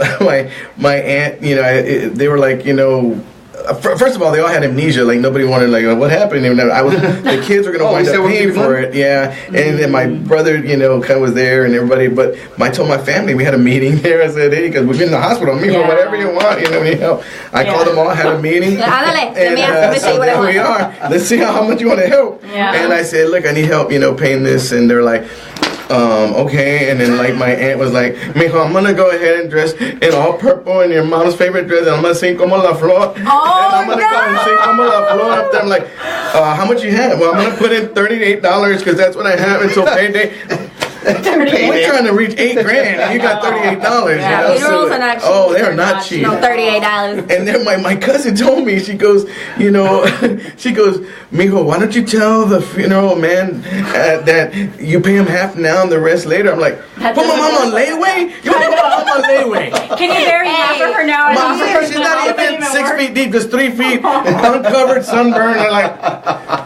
[SPEAKER 3] my aunt. You know, they were like, you know. First of all, they all had amnesia. Like nobody wanted, like, what happened? The kids were going to wind up paying for it. Yeah, and then my brother, you know, kind of was there and everybody. But I told my family, we had a meeting there. I said, hey, because we've been in the hospital. For whatever you want, you know, need help. I called them all, had a meeting. And so there we are. Let's see how much you want to help. Yeah. And I said, look, I need help, you know, paying this. And they're like, okay, and then like my aunt was like, mijo, I'm gonna go ahead and dress in all purple in your mom's favorite dress, and I'm gonna sing Como la Flor. And I'm gonna come and sing Como la Flor up there. I'm like, how much you have? Well, I'm gonna put in $38 because that's what I have until payday. We're trying to reach $8,000 and you got $38.
[SPEAKER 2] Yeah,
[SPEAKER 3] you know?
[SPEAKER 2] are not cheap.
[SPEAKER 3] Oh, they're not cheap.
[SPEAKER 2] No, $38.
[SPEAKER 3] And then my cousin told me, she goes, you know, she goes, mijo, why don't you tell the funeral man that you pay him half now and the rest later? I'm like, put my mom on layaway? You want to put my mom on layaway?
[SPEAKER 1] Can you bury half of her now?
[SPEAKER 3] Mom, she's not even 6 feet deep, just 3 feet, uncovered, sunburned. I'm like,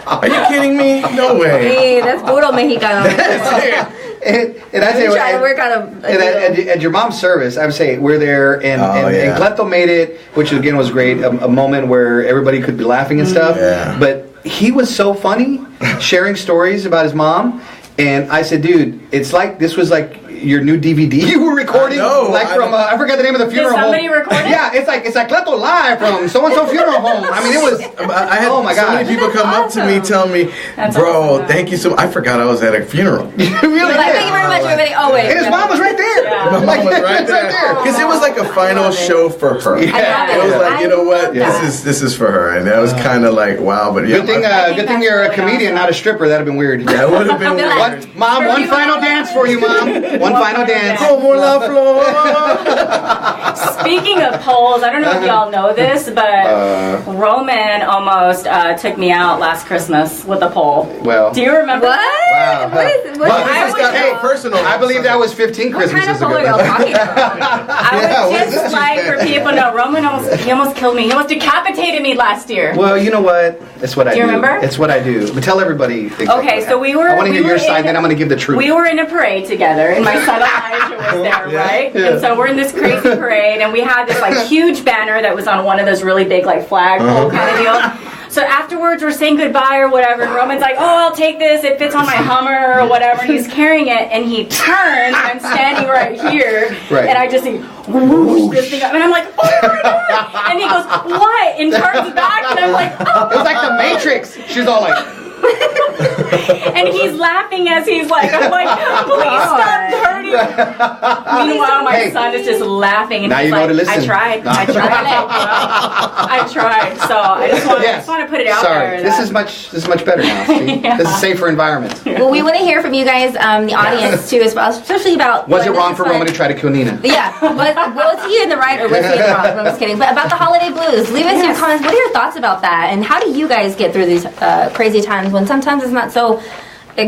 [SPEAKER 3] are you kidding me? No way.
[SPEAKER 2] Hey, that's puro Mexicano.
[SPEAKER 3] That's it.
[SPEAKER 4] And I say,
[SPEAKER 2] try to work on
[SPEAKER 4] at your mom's service, I would say we're there, and Cleto made it, which again was great, a moment where everybody could be laughing and stuff. Yeah. But he was so funny, sharing stories about his mom, and I said, dude, it's like this was like your new DVD you were recording, I forgot the name of the funeral home.
[SPEAKER 1] Did somebody record it?
[SPEAKER 4] Yeah, it's like Cleto live from so and so funeral home. I mean, it was.
[SPEAKER 3] I had so many people come up to me, tell me, bro, thank you so much. I forgot I was at a funeral.
[SPEAKER 4] You really
[SPEAKER 2] did. Thank you very much, everybody. Oh wait,
[SPEAKER 4] his mom was right there.
[SPEAKER 3] Yeah. My mom was right there because it was like a final show for her.
[SPEAKER 4] Yeah.
[SPEAKER 3] It was like, you know what, this is for her, and that was kind of like wow. But yeah,
[SPEAKER 4] good thing you're a comedian, not a stripper. That'd have been weird.
[SPEAKER 3] That would have been weird.
[SPEAKER 4] Mom, one final dance for you, Mom. One final dance.
[SPEAKER 3] Como la Flor.
[SPEAKER 1] Speaking of polls, I don't know if y'all know this, but Roman almost took me out last Christmas with a poll.
[SPEAKER 4] Well,
[SPEAKER 1] do you remember?
[SPEAKER 2] What?
[SPEAKER 4] Wow.
[SPEAKER 3] Personal.
[SPEAKER 4] I believe that was 15 Christmases ago.
[SPEAKER 2] What kind of poll are y'all talking about?
[SPEAKER 1] I would just like for people to know, Roman almost killed me. He almost decapitated me last year.
[SPEAKER 4] Well, you know what? It's what I do.
[SPEAKER 1] Do you remember?
[SPEAKER 4] It's what I do. But tell everybody. Exactly
[SPEAKER 1] okay, so we were.
[SPEAKER 4] I want to hear your side, then I'm going to give the truth.
[SPEAKER 1] We were in a parade together, and my son Elijah was there, right? Yeah. And so we're in this crazy parade, and we had this like huge banner that was on one of those really big like flagpole kind of deal. So afterwards, we're saying goodbye or whatever, and Roman's like, oh, I'll take this. It fits on my Hummer or whatever. And he's carrying it, and he turns, and I'm standing right here, and I just see whoosh, this thing up, and I'm like, oh my God. And he goes, what? And turns back, and I'm like, oh.
[SPEAKER 4] It was like the Matrix. She's all like...
[SPEAKER 1] And he's laughing as he's like, I'm like, please stop hurting. Meanwhile, my son is just laughing, and
[SPEAKER 4] now
[SPEAKER 1] he's
[SPEAKER 4] you know
[SPEAKER 1] like,
[SPEAKER 4] to listen.
[SPEAKER 1] I tried. I tried. So I just want to put it out there.
[SPEAKER 4] This is much better now. This is safer environment.
[SPEAKER 2] Well, we want to hear from you guys, the audience too, as well, especially about.
[SPEAKER 4] Was it wrong for Roman to try to kill Nina?
[SPEAKER 2] Yeah. Was he in the right or was he in the wrong? I'm just kidding. But about the holiday blues, leave us your comments. What are your thoughts about that? And how do you guys get through these crazy times when sometimes it's not so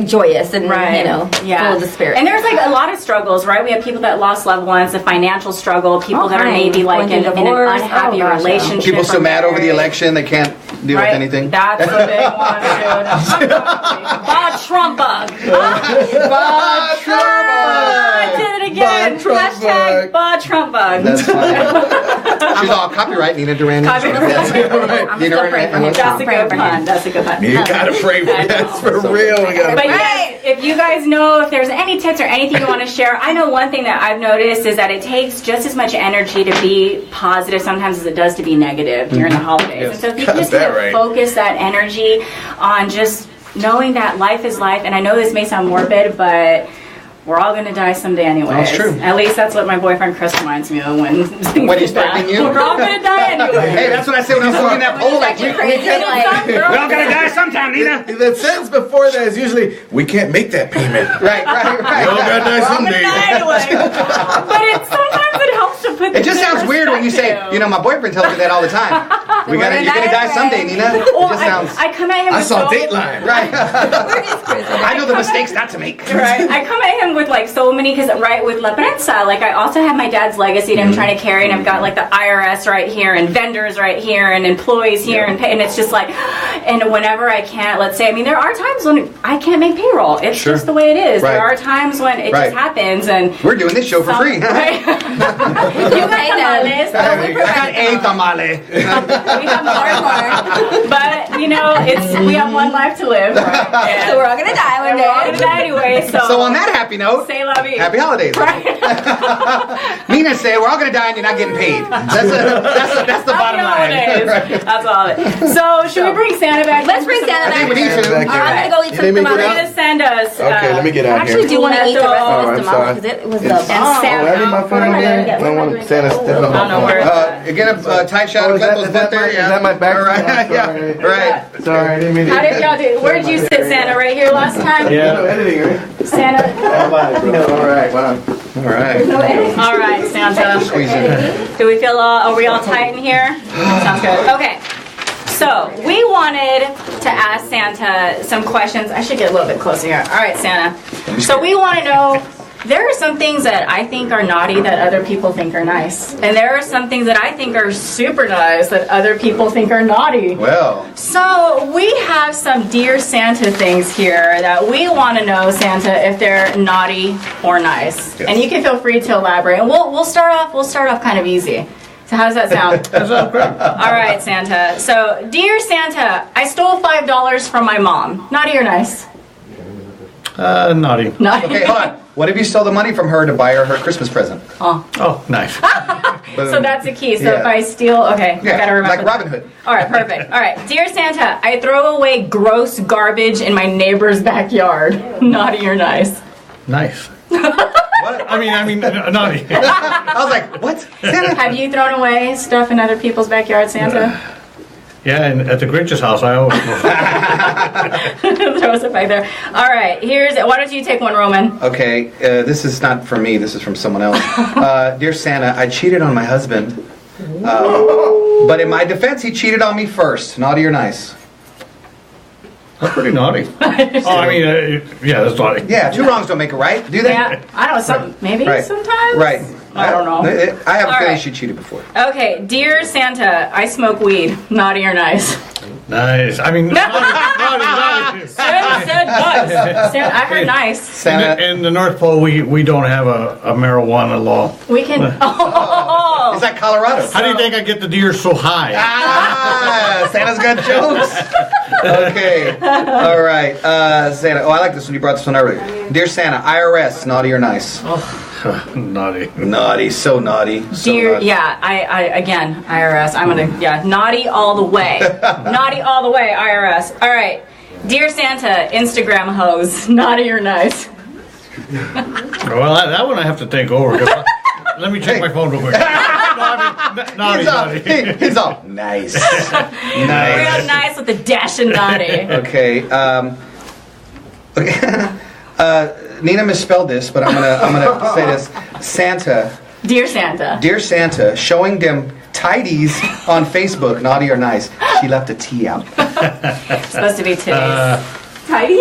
[SPEAKER 2] joyous and full of the spirit?
[SPEAKER 1] And there's like a lot of struggles, right? We have people that lost loved ones, the financial struggle, people that are maybe like in an unhappy relationship.
[SPEAKER 4] People still mad over the election, they can't deal with anything.
[SPEAKER 1] That's the big one, dude. Bob Trump bug.
[SPEAKER 4] Bob Trump bug.
[SPEAKER 1] I did it again. Hashtag Bob Trump bug.
[SPEAKER 4] That's funny. She's all copyright Nina Duran.
[SPEAKER 2] I'm still praying for him.
[SPEAKER 1] That's a good pun. That's a good pun.
[SPEAKER 3] You gotta pray for that. For real.
[SPEAKER 1] But yes, if you guys know if there's any tips or anything you want to share, I know one thing that I've noticed is that it takes just as much energy to be positive sometimes as it does to be negative during the holidays.
[SPEAKER 3] Yes.
[SPEAKER 1] And so if you can just focus that energy on just knowing that life is life, and I know this may sound morbid, but we're all gonna die someday anyway.
[SPEAKER 4] That's true.
[SPEAKER 1] At least that's what my boyfriend Chris reminds me of when
[SPEAKER 4] he's threatening you.
[SPEAKER 1] We're all gonna die anyway.
[SPEAKER 4] Hey, that's what I said when I was looking at that poll. Like, we're all gonna die sometime, Nina.
[SPEAKER 3] The sentence before that is usually, we can't make that payment.
[SPEAKER 4] Right.
[SPEAKER 3] We all gotta die someday.
[SPEAKER 1] But sometimes it helps to put.
[SPEAKER 4] It just sounds weird when you say, my boyfriend tells me that all the time. You're gonna die someday, Nina. It just sounds.
[SPEAKER 1] I come at him.
[SPEAKER 3] I saw Dateline.
[SPEAKER 4] Right. I know the mistakes not to make.
[SPEAKER 1] Right. I come at him with like so many, because with La Prensa, like I also have my dad's legacy that I'm trying to carry, and I've got like the IRS right here, and vendors right here, and employees here, and it's just like, and whenever I can't, let's say, there are times when I can't make payroll. It's just the way it is.
[SPEAKER 4] Right.
[SPEAKER 1] There are times when it just happens, and
[SPEAKER 4] we're doing this show for free.
[SPEAKER 1] Right? You got tamales.
[SPEAKER 4] I got a tamale.
[SPEAKER 1] We have more, but we have one life to live. Right?
[SPEAKER 2] So we're all gonna die one day.
[SPEAKER 1] We're all gonna die anyway.
[SPEAKER 4] So on that happy note,
[SPEAKER 1] say la vie.
[SPEAKER 4] Happy holidays.
[SPEAKER 1] Right.
[SPEAKER 4] Nina say we're all gonna die and you're not getting paid. That's the bottom line.
[SPEAKER 1] Right. That's all of it. So should we bring Santa back?
[SPEAKER 2] Let's bring Santa back.
[SPEAKER 4] I think we need to.
[SPEAKER 2] I'm gonna go eat some
[SPEAKER 3] You need me to
[SPEAKER 2] tamales.
[SPEAKER 3] get out?
[SPEAKER 1] to send us.
[SPEAKER 3] Okay, let me get out
[SPEAKER 2] I
[SPEAKER 3] here.
[SPEAKER 2] actually do want to eat the rest of this
[SPEAKER 3] I'm sorry.
[SPEAKER 2] tamales because it was the
[SPEAKER 3] It's-
[SPEAKER 2] bomb.
[SPEAKER 3] I need my phone again. I don't want Santa's stepping on my
[SPEAKER 1] know
[SPEAKER 3] phone.
[SPEAKER 1] where-
[SPEAKER 4] Get a tight shot of Cleto's butt there.
[SPEAKER 3] Is that my back?
[SPEAKER 4] All right.
[SPEAKER 3] Sorry.
[SPEAKER 4] Right.
[SPEAKER 3] Sorry, I didn't mean to.
[SPEAKER 1] How did y'all do? Where did you sit, Santa? Right here last time?
[SPEAKER 3] Yeah. No editing, right?
[SPEAKER 1] Santa.
[SPEAKER 3] All right, wow.
[SPEAKER 4] All right.
[SPEAKER 1] All right, Santa.
[SPEAKER 4] Squeeze in.
[SPEAKER 1] Do we feel are we all tight in here? Sounds good. Okay. So we wanted to ask Santa some questions. I should get a little bit closer here. All right, Santa. So we want to know, there are some things that I think are naughty that other people think are nice. And there are some things that I think are super nice that other people think are naughty.
[SPEAKER 4] Well.
[SPEAKER 1] So we have some Dear Santa things here that we want to know, Santa, if they're naughty or nice.
[SPEAKER 3] Yes.
[SPEAKER 1] And you can feel free to elaborate. And we'll start off kind of easy. So how does that sound?
[SPEAKER 5] That sounds great.
[SPEAKER 1] All right, Santa. So, Dear Santa, I stole $5 from my mom. Naughty or nice?
[SPEAKER 5] Naughty.
[SPEAKER 1] Naughty.
[SPEAKER 4] Okay, hold on. What if you stole the money from her to buy her Christmas present?
[SPEAKER 5] Oh, nice.
[SPEAKER 1] So that's the key. So
[SPEAKER 4] Yeah.
[SPEAKER 1] if I steal, okay, I gotta remember.
[SPEAKER 4] like
[SPEAKER 1] that.
[SPEAKER 4] Robin Hood.
[SPEAKER 1] All right, perfect. All right, Dear Santa, I throw away gross garbage in my neighbor's backyard. Naughty or nice?
[SPEAKER 5] Nice.
[SPEAKER 4] What?
[SPEAKER 5] I mean, naughty.
[SPEAKER 4] I was like, what? Santa?
[SPEAKER 1] Have you thrown away stuff in other people's backyard, Santa?
[SPEAKER 5] Yeah, and at the Grinch's house, I always
[SPEAKER 1] Throw stuff back there. All right, why don't you take one, Roman?
[SPEAKER 4] Okay, this is not from me. This is from someone else. Dear Santa, I cheated on my husband. But in my defense, he cheated on me first. Naughty or nice?
[SPEAKER 5] That's pretty naughty. Yeah, that's naughty.
[SPEAKER 4] Yeah, two wrongs don't make a right. Do they?
[SPEAKER 1] Yeah, I don't know, maybe
[SPEAKER 4] Right.
[SPEAKER 1] sometimes.
[SPEAKER 4] Right.
[SPEAKER 1] I don't know.
[SPEAKER 4] I have a
[SPEAKER 1] All
[SPEAKER 4] feeling
[SPEAKER 1] right.
[SPEAKER 4] she cheated before.
[SPEAKER 1] Okay, Dear Santa, I smoke weed. Naughty or nice?
[SPEAKER 5] Nice. I mean, naughty.
[SPEAKER 1] Santa said nice. Santa, I heard nice.
[SPEAKER 4] Santa,
[SPEAKER 5] In the North Pole, we don't have a marijuana law.
[SPEAKER 1] We can. Oh,
[SPEAKER 4] is that Colorado?
[SPEAKER 5] How do you think I get the deer so high?
[SPEAKER 4] Santa's got jokes. Okay. All right. Santa. Oh, I like this one. You brought this one earlier. Dear Santa, IRS, naughty or nice?
[SPEAKER 5] Naughty.
[SPEAKER 4] Naughty. So naughty. So
[SPEAKER 1] Dear,
[SPEAKER 4] naughty.
[SPEAKER 1] yeah, I again, IRS. I'm gonna, naughty all the way. Naughty all the way, IRS. All right. Dear Santa, Instagram hoes. Naughty or nice?
[SPEAKER 5] Well, that one I have to think over. Let me check my phone real quick. Naughty.
[SPEAKER 4] He's all nice.
[SPEAKER 1] Real
[SPEAKER 4] Nice.
[SPEAKER 1] nice with a dash of naughty.
[SPEAKER 4] Okay. Okay. Nina misspelled this, but I'm gonna say this. Santa,
[SPEAKER 1] Dear Santa.
[SPEAKER 4] dear Santa, showing them tidies on Facebook. Naughty or nice? She left a T out.
[SPEAKER 1] It's supposed to be titties. Tidy?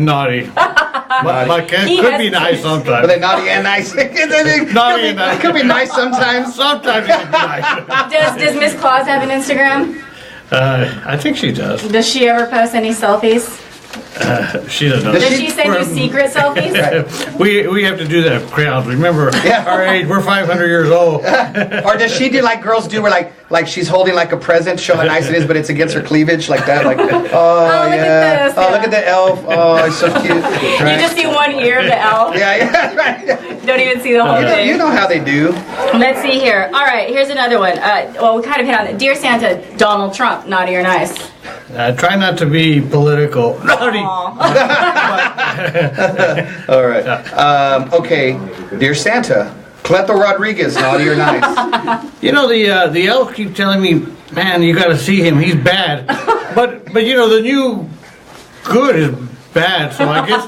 [SPEAKER 5] Naughty. My kid
[SPEAKER 1] He
[SPEAKER 5] could
[SPEAKER 1] has
[SPEAKER 5] be nice
[SPEAKER 4] But
[SPEAKER 5] sometimes.
[SPEAKER 4] then naughty and nice.
[SPEAKER 5] Naughty and nice.
[SPEAKER 4] It could be nice sometimes.
[SPEAKER 5] Sometimes it could be nice.
[SPEAKER 1] Does Miss Claus have an Instagram?
[SPEAKER 5] I think she does.
[SPEAKER 1] Does she ever post any selfies?
[SPEAKER 5] She doesn't know.
[SPEAKER 4] Does
[SPEAKER 1] Does she send you secret selfies?
[SPEAKER 5] We have to do that with crowns. Remember,
[SPEAKER 4] Yeah.
[SPEAKER 5] our age, we're 500 years old.
[SPEAKER 4] Or does she do like girls do, where like she's holding like a present, show how nice it is, but it's against her cleavage, like that, like
[SPEAKER 1] look
[SPEAKER 4] yeah,
[SPEAKER 1] at this,
[SPEAKER 4] oh
[SPEAKER 1] yeah.
[SPEAKER 4] look at the elf, oh it's so cute.
[SPEAKER 1] You
[SPEAKER 4] Right.
[SPEAKER 1] just see one ear of the elf.
[SPEAKER 4] Yeah, right.
[SPEAKER 1] Don't even see the whole thing.
[SPEAKER 4] You know how they do.
[SPEAKER 1] Let's see here. All right, here's another one. Well, we kind of hit on it. Dear Santa, Donald Trump, naughty or nice?
[SPEAKER 5] Try not to be political.
[SPEAKER 4] All right. Okay. Dear Santa, Cleto Rodriguez, naughty or nice?
[SPEAKER 5] You know, the elves keep telling me, man, you got to see him. He's bad. But you know, the new good is bad, so I guess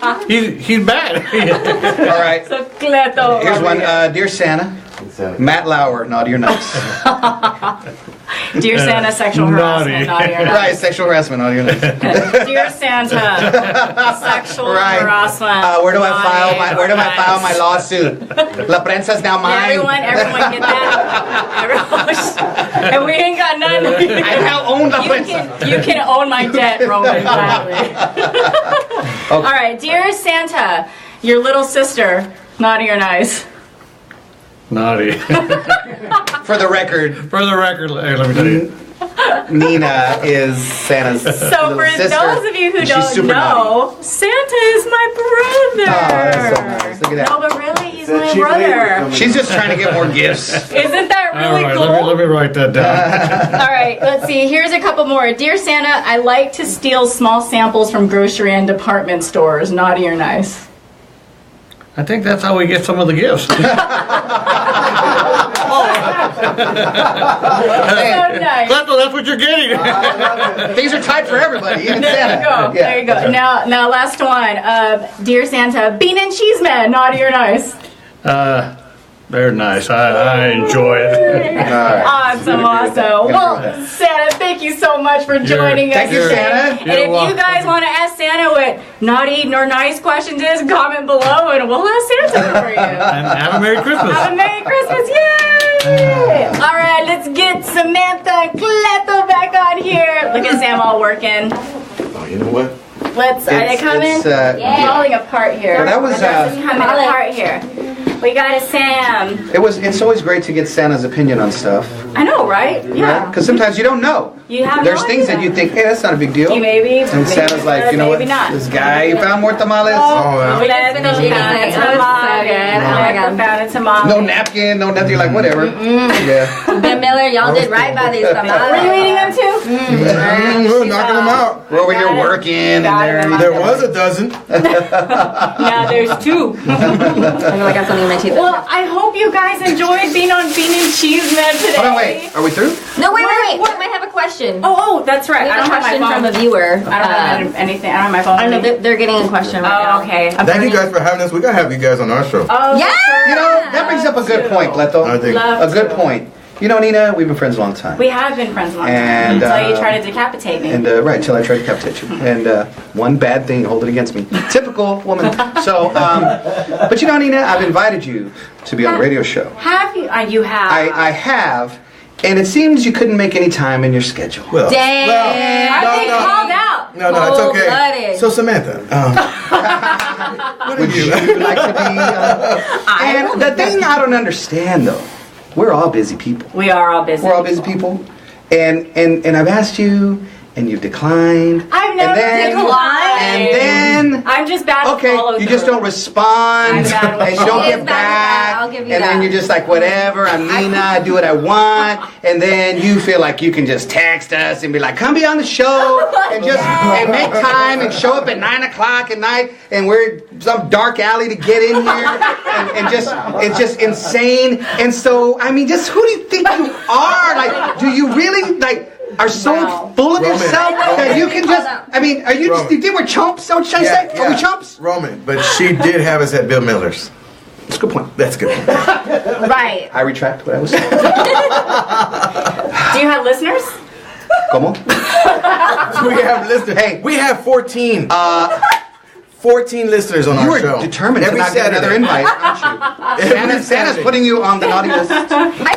[SPEAKER 5] he's bad.
[SPEAKER 4] All right.
[SPEAKER 1] So Cleto.
[SPEAKER 4] Here's one. Dear Santa, Matt Lauer, naughty or nice?
[SPEAKER 1] Dear Santa, sexual harassment, naughty or nice.
[SPEAKER 4] Right, sexual harassment, naughty or nice?
[SPEAKER 1] Dear Santa, sexual harassment.
[SPEAKER 4] Where do I file my lawsuit? La prensa's now mine.
[SPEAKER 1] Everyone get that? And we ain't got none.
[SPEAKER 4] I now own La Prensa.
[SPEAKER 1] You can own my debt, Roman. Gladly.
[SPEAKER 4] Okay.
[SPEAKER 1] All right, dear Santa, your little sister, naughty or nice?
[SPEAKER 5] Naughty.
[SPEAKER 4] For the record,
[SPEAKER 5] Hey, let me tell you.
[SPEAKER 4] Nina is Santa's
[SPEAKER 1] So
[SPEAKER 4] little
[SPEAKER 1] for
[SPEAKER 4] sister,
[SPEAKER 1] those of you who
[SPEAKER 4] and she's
[SPEAKER 1] don't
[SPEAKER 4] super
[SPEAKER 1] know, Santa is my brother.
[SPEAKER 4] Oh, that's so nice. Look at that.
[SPEAKER 1] No, but really, he's my brother.
[SPEAKER 4] She's just trying to get more gifts.
[SPEAKER 1] Isn't that
[SPEAKER 5] All
[SPEAKER 1] really
[SPEAKER 5] right,
[SPEAKER 1] cool?
[SPEAKER 5] let me write that down.
[SPEAKER 1] All right, let's see. Here's a couple more. Dear Santa, I like to steal small samples from grocery and department stores. Naughty or nice?
[SPEAKER 5] I think that's how we get some of the gifts.
[SPEAKER 1] So nice.
[SPEAKER 5] Cleto, that's what you're getting.
[SPEAKER 4] These are tight for everybody, even
[SPEAKER 1] There
[SPEAKER 4] Santa.
[SPEAKER 1] you go.
[SPEAKER 4] Yeah.
[SPEAKER 1] There you go. Now, last one. Dear Santa, Bean and Chisme, naughty or nice?
[SPEAKER 5] They're nice. I enjoy it.
[SPEAKER 1] Awesome. Well, Santa, thank you so much for joining us.
[SPEAKER 4] Thank you,
[SPEAKER 1] today.
[SPEAKER 4] Santa.
[SPEAKER 1] And if you guys want to ask Santa what naughty nor nice questions is, comment below and we'll ask Santa for you.
[SPEAKER 5] And have a Merry Christmas.
[SPEAKER 1] Have a Merry Christmas. Yay! All right, let's get Samantha and Cleto back on here. Look at Sam all working.
[SPEAKER 3] Oh, you know what?
[SPEAKER 1] Are they coming? Falling apart here.
[SPEAKER 4] Well, that was,
[SPEAKER 1] coming apart here. We got a Sam.
[SPEAKER 4] It's always great to get Santa's opinion on stuff.
[SPEAKER 1] I know, right? Yeah.
[SPEAKER 4] Because sometimes you don't know.
[SPEAKER 1] You have
[SPEAKER 4] There's
[SPEAKER 1] no
[SPEAKER 4] things
[SPEAKER 1] idea.
[SPEAKER 4] that you think, hey, that's not a big deal.
[SPEAKER 1] Maybe.
[SPEAKER 4] And Santa's like, you know what?
[SPEAKER 1] Maybe not.
[SPEAKER 4] This guy found more tamales.
[SPEAKER 3] Oh, yeah.
[SPEAKER 2] We just finished eating it. It was so good. Oh my God.
[SPEAKER 1] Found a tamale.
[SPEAKER 4] No napkin, no nothing. You're like, whatever. Yeah.
[SPEAKER 2] Ben Miller, y'all did right by these tamales.
[SPEAKER 1] Were you eating them too?
[SPEAKER 3] We're knocking them out.
[SPEAKER 4] We're over here working, and
[SPEAKER 3] There was a dozen.
[SPEAKER 1] Now there's two.
[SPEAKER 2] I feel like I have something in my teeth.
[SPEAKER 1] Well, I hope you guys enjoyed being on Bean and Cheese Man today.
[SPEAKER 4] Hold on, wait. Are we through?
[SPEAKER 2] No, wait. I might have a question.
[SPEAKER 1] Oh, that's right.
[SPEAKER 2] We
[SPEAKER 1] I
[SPEAKER 2] have
[SPEAKER 1] don't
[SPEAKER 2] a question
[SPEAKER 1] have my
[SPEAKER 2] from
[SPEAKER 1] phone.
[SPEAKER 2] a viewer.
[SPEAKER 1] I don't have anything. I don't have my phone.
[SPEAKER 2] I don't know. They're getting a question right now.
[SPEAKER 1] Oh, okay.
[SPEAKER 3] Thank you guys for having us. We gotta have you guys on our show.
[SPEAKER 1] Oh,
[SPEAKER 2] Yeah!
[SPEAKER 4] You know, that brings up a good point, Cleto.
[SPEAKER 3] I think.
[SPEAKER 1] Love
[SPEAKER 4] A good
[SPEAKER 1] to.
[SPEAKER 4] point. You know, Nina, we've been friends a long time.
[SPEAKER 1] We have been friends a long time.
[SPEAKER 4] And,
[SPEAKER 1] Until you try to decapitate me.
[SPEAKER 4] And right, till I tried to decapitate you. And one bad thing, hold it against me. Typical woman. So, but you know, Nina, I've invited you to be on the radio show.
[SPEAKER 1] Have you? You have.
[SPEAKER 4] I have, and it seems you couldn't make any time in your schedule.
[SPEAKER 3] Well,
[SPEAKER 2] Dang.
[SPEAKER 1] Are they called out?
[SPEAKER 3] No, it's okay.
[SPEAKER 2] Cold-blooded.
[SPEAKER 3] So Samantha, what
[SPEAKER 4] Would you like to be? And the thing I don't understand, though, we're all busy people.
[SPEAKER 1] We are all busy.
[SPEAKER 4] We're all busy people, and I've asked you, and you've declined.
[SPEAKER 1] I've never declined.
[SPEAKER 4] And then.
[SPEAKER 1] I'm just bad at
[SPEAKER 4] Okay,
[SPEAKER 1] follow
[SPEAKER 4] you just
[SPEAKER 1] through.
[SPEAKER 4] don't respond,
[SPEAKER 1] I'm bad with
[SPEAKER 4] and you don't
[SPEAKER 2] follow.
[SPEAKER 4] get
[SPEAKER 2] He is bad with
[SPEAKER 4] back,
[SPEAKER 2] that, I'll give you
[SPEAKER 4] and then
[SPEAKER 2] that.
[SPEAKER 4] you're just like, whatever, I'm Nina, I do what I want, and then you feel like you can just text us and be like, come be on the show, and just and make time and show up at 9 o'clock at night, and we're some dark alley to get in here, and just it's just insane. And so, I mean, just who do you think you are? Like, do you really like? Are so
[SPEAKER 1] Wow.
[SPEAKER 4] full of
[SPEAKER 3] Roman.
[SPEAKER 4] yourself that you can just, I mean, are you just,
[SPEAKER 3] Roman.
[SPEAKER 4] you think we're chumps? So what should I say? Are we chumps?
[SPEAKER 3] Roman, but she did have us at Bill Miller's.
[SPEAKER 4] That's a good point.
[SPEAKER 3] That's good.
[SPEAKER 2] Right.
[SPEAKER 4] I retract what I was saying.
[SPEAKER 1] Do you have listeners?
[SPEAKER 4] Como?
[SPEAKER 3] We have listeners.
[SPEAKER 4] Hey.
[SPEAKER 3] We have 14. 14 listeners on
[SPEAKER 4] You
[SPEAKER 3] our
[SPEAKER 4] were
[SPEAKER 3] show.
[SPEAKER 4] determined
[SPEAKER 3] Every
[SPEAKER 4] to not get another
[SPEAKER 3] Saturday.
[SPEAKER 4] invite, aren't you? Santa's
[SPEAKER 3] Saturday.
[SPEAKER 4] putting you on the naughty list.
[SPEAKER 2] I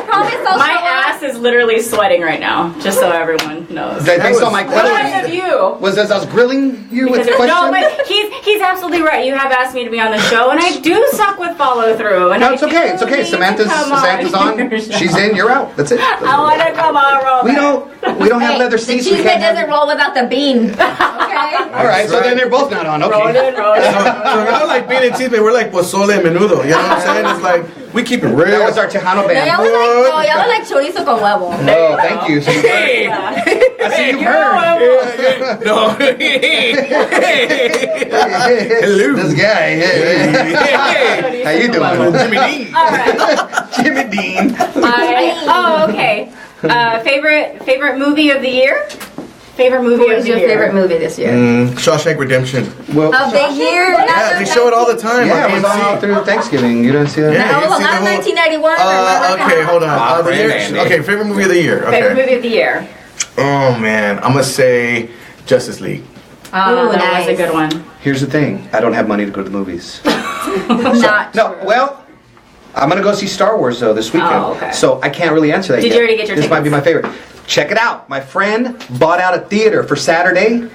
[SPEAKER 2] promise I'll
[SPEAKER 1] My
[SPEAKER 2] show up.
[SPEAKER 1] ass is literally sweating right now, just so everyone knows.
[SPEAKER 4] Based on my
[SPEAKER 1] Because
[SPEAKER 4] question,
[SPEAKER 1] of you.
[SPEAKER 4] was this us grilling you with
[SPEAKER 1] Because
[SPEAKER 4] questions?
[SPEAKER 1] no, but he's absolutely right. You have asked me to be on the show, and I do suck with follow through. And
[SPEAKER 4] No,
[SPEAKER 1] I
[SPEAKER 4] it's okay. It's
[SPEAKER 1] do
[SPEAKER 4] okay.
[SPEAKER 1] need to
[SPEAKER 4] Samantha's
[SPEAKER 1] come
[SPEAKER 4] on.
[SPEAKER 1] your show.
[SPEAKER 4] She's in. You're out. That's it.
[SPEAKER 1] I want to come on, Roman.
[SPEAKER 4] We don't have
[SPEAKER 2] Hey,
[SPEAKER 4] leather
[SPEAKER 2] the
[SPEAKER 4] seats. We
[SPEAKER 2] cheese
[SPEAKER 4] can't
[SPEAKER 2] doesn't
[SPEAKER 4] have.
[SPEAKER 2] roll without the bean. Okay?
[SPEAKER 4] All right. So then they're both not on.
[SPEAKER 1] Roll
[SPEAKER 4] Okay.
[SPEAKER 1] it, roll it.
[SPEAKER 3] So we're not like Bean and Chisme, we're like pozole and menudo. You know what I'm saying? It's like, we keep it real.
[SPEAKER 4] That was our Tejano
[SPEAKER 2] No,
[SPEAKER 4] band.
[SPEAKER 2] y'all look like chorizo con huevo.
[SPEAKER 4] Oh, thank you.
[SPEAKER 3] Hey!
[SPEAKER 4] see you've heard.
[SPEAKER 3] No. Hello.
[SPEAKER 4] This guy. Hey. How you doing?
[SPEAKER 3] Jimmy Dean.
[SPEAKER 1] All right.
[SPEAKER 4] Jimmy Dean.
[SPEAKER 1] Okay. Favorite movie of the year? Favorite movie
[SPEAKER 2] What
[SPEAKER 1] of
[SPEAKER 2] was
[SPEAKER 1] the
[SPEAKER 2] your
[SPEAKER 1] year?
[SPEAKER 2] favorite movie this year?
[SPEAKER 3] Shawshank Redemption.
[SPEAKER 4] Well,
[SPEAKER 2] Of the year?
[SPEAKER 3] Yeah, they show it all the time
[SPEAKER 4] yeah,
[SPEAKER 3] on
[SPEAKER 4] it was
[SPEAKER 3] AMC.
[SPEAKER 4] all through Thanksgiving. You didn't see that?
[SPEAKER 3] Yeah.
[SPEAKER 2] No,
[SPEAKER 3] you see
[SPEAKER 2] not
[SPEAKER 3] the whole-
[SPEAKER 2] 1991.
[SPEAKER 3] Okay, hold on. The year- okay, favorite movie of the year.
[SPEAKER 1] Favorite
[SPEAKER 3] Okay.
[SPEAKER 1] movie of the year?
[SPEAKER 3] Oh man, I'm gonna say Justice League.
[SPEAKER 1] Oh, that
[SPEAKER 2] nice.
[SPEAKER 1] was a good one.
[SPEAKER 4] Here's the thing. I don't have money to go to the movies.
[SPEAKER 2] Not
[SPEAKER 4] No, well, I'm gonna go see Star Wars though this weekend.
[SPEAKER 1] Oh, okay.
[SPEAKER 4] So I can't really answer that
[SPEAKER 1] Did
[SPEAKER 4] yet.
[SPEAKER 1] you already get your
[SPEAKER 4] This might be
[SPEAKER 1] tickets?
[SPEAKER 4] my favorite. Check it out. My friend bought out a theater for Saturday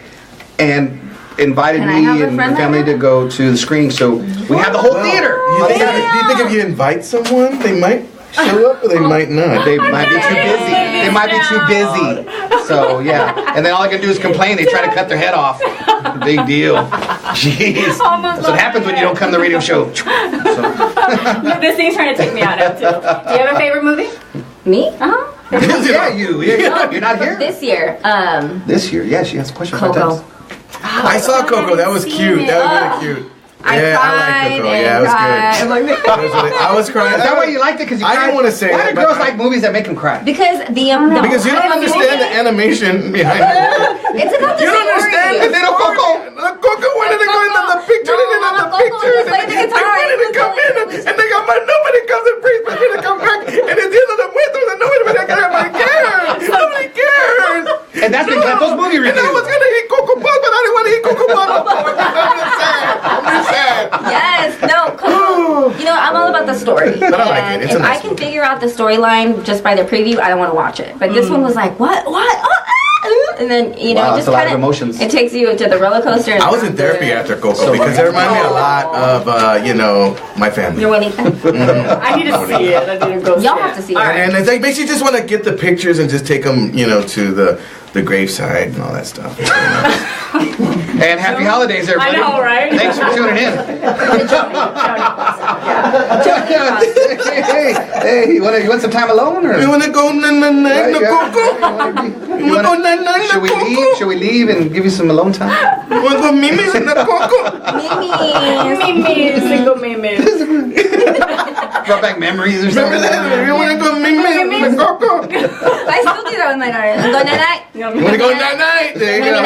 [SPEAKER 4] and invited
[SPEAKER 2] Can I have
[SPEAKER 4] me
[SPEAKER 2] a
[SPEAKER 4] and
[SPEAKER 2] friend
[SPEAKER 4] my family
[SPEAKER 2] like
[SPEAKER 4] to go to the screening. So we have the whole theater.
[SPEAKER 3] Do you think if you invite someone, they might show up or they might not?
[SPEAKER 4] They might be too busy. They might be too busy. So yeah, and then all I can do is complain. They try to cut their head off. Big deal. Jeez. That's what happens when you don't come to the radio show. So,
[SPEAKER 1] This thing's trying to take me out now, too. Do you have a favorite movie?
[SPEAKER 2] me?
[SPEAKER 1] Uh-huh.
[SPEAKER 4] yeah, you. Yeah, you're not here
[SPEAKER 2] This year.
[SPEAKER 4] this year. Yeah, she has a question.
[SPEAKER 2] Coco.
[SPEAKER 3] I saw Coco. That was cute. That was really cute.
[SPEAKER 2] I
[SPEAKER 3] Yeah, I
[SPEAKER 2] cried
[SPEAKER 3] like Coco.
[SPEAKER 2] and
[SPEAKER 3] Yeah, it was
[SPEAKER 2] cried.
[SPEAKER 3] good. I was crying.
[SPEAKER 4] Is that why you liked it? Because you
[SPEAKER 3] I
[SPEAKER 4] cried?
[SPEAKER 3] didn't want to say
[SPEAKER 4] Why
[SPEAKER 3] that,
[SPEAKER 4] do
[SPEAKER 3] but
[SPEAKER 4] girls
[SPEAKER 3] I-
[SPEAKER 4] like movies that make them cry?
[SPEAKER 2] Because the
[SPEAKER 3] Because you don't understand the animation behind it.
[SPEAKER 2] It's about the
[SPEAKER 3] You don't
[SPEAKER 2] story.
[SPEAKER 3] understand the little Coco. Coco wanted to go into the picture. They didn't have the
[SPEAKER 2] Coco
[SPEAKER 3] picture.
[SPEAKER 2] was playing the
[SPEAKER 3] They
[SPEAKER 2] guitar.
[SPEAKER 3] wanted to come in and they got my nobody comes and prays for me to come back. And it's the end of the winter and nobody cares. Nobody cares.
[SPEAKER 4] And that's been those movie
[SPEAKER 3] And I was
[SPEAKER 4] reviews.
[SPEAKER 3] gonna eat Coco Puff, but I didn't want to eat Coco Puff. I'm just sad.
[SPEAKER 2] Yes, no, Coco. You know, I'm all about the story.
[SPEAKER 3] But I like it.
[SPEAKER 2] And
[SPEAKER 3] It's a
[SPEAKER 2] if
[SPEAKER 3] nice
[SPEAKER 2] I can
[SPEAKER 3] movie.
[SPEAKER 2] figure out the storyline just by the preview, I don't want to watch it. But this one was like, what? Oh, and then, you know,
[SPEAKER 4] Wow,
[SPEAKER 2] just
[SPEAKER 4] that's a lot of
[SPEAKER 2] kind
[SPEAKER 4] emotions.
[SPEAKER 2] It takes you to the roller coaster. And
[SPEAKER 3] I was in therapy after Coco because it reminded me a lot of, my family.
[SPEAKER 2] You're winning.
[SPEAKER 1] I need to see it. I need to go see
[SPEAKER 2] Y'all
[SPEAKER 1] it.
[SPEAKER 2] have to see it.
[SPEAKER 1] All right.
[SPEAKER 3] And it's like makes you just want to get the pictures and just take them, to the graveside and all that stuff.
[SPEAKER 4] And happy holidays, everybody.
[SPEAKER 1] I know, right?
[SPEAKER 4] Thanks for tuning in. Hey, you want some time alone, or
[SPEAKER 3] You want to go na Coco? You want to go na
[SPEAKER 4] should we
[SPEAKER 3] Coco?
[SPEAKER 4] leave? Should we leave and give you some alone time?
[SPEAKER 3] You want to go Mimi na Coco?
[SPEAKER 1] Mimi, single Mimi.
[SPEAKER 4] Brought back memories or
[SPEAKER 3] Remember
[SPEAKER 4] something.
[SPEAKER 3] that? You want to go Mimi na Coco?
[SPEAKER 2] I still do that with my daughter. Go night.
[SPEAKER 3] You want to go night? There you go.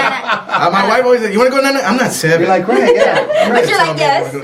[SPEAKER 3] My wife always said, "You want to go night?" I'm not 7.
[SPEAKER 4] You're like, right, yeah.
[SPEAKER 2] But you're like, yes.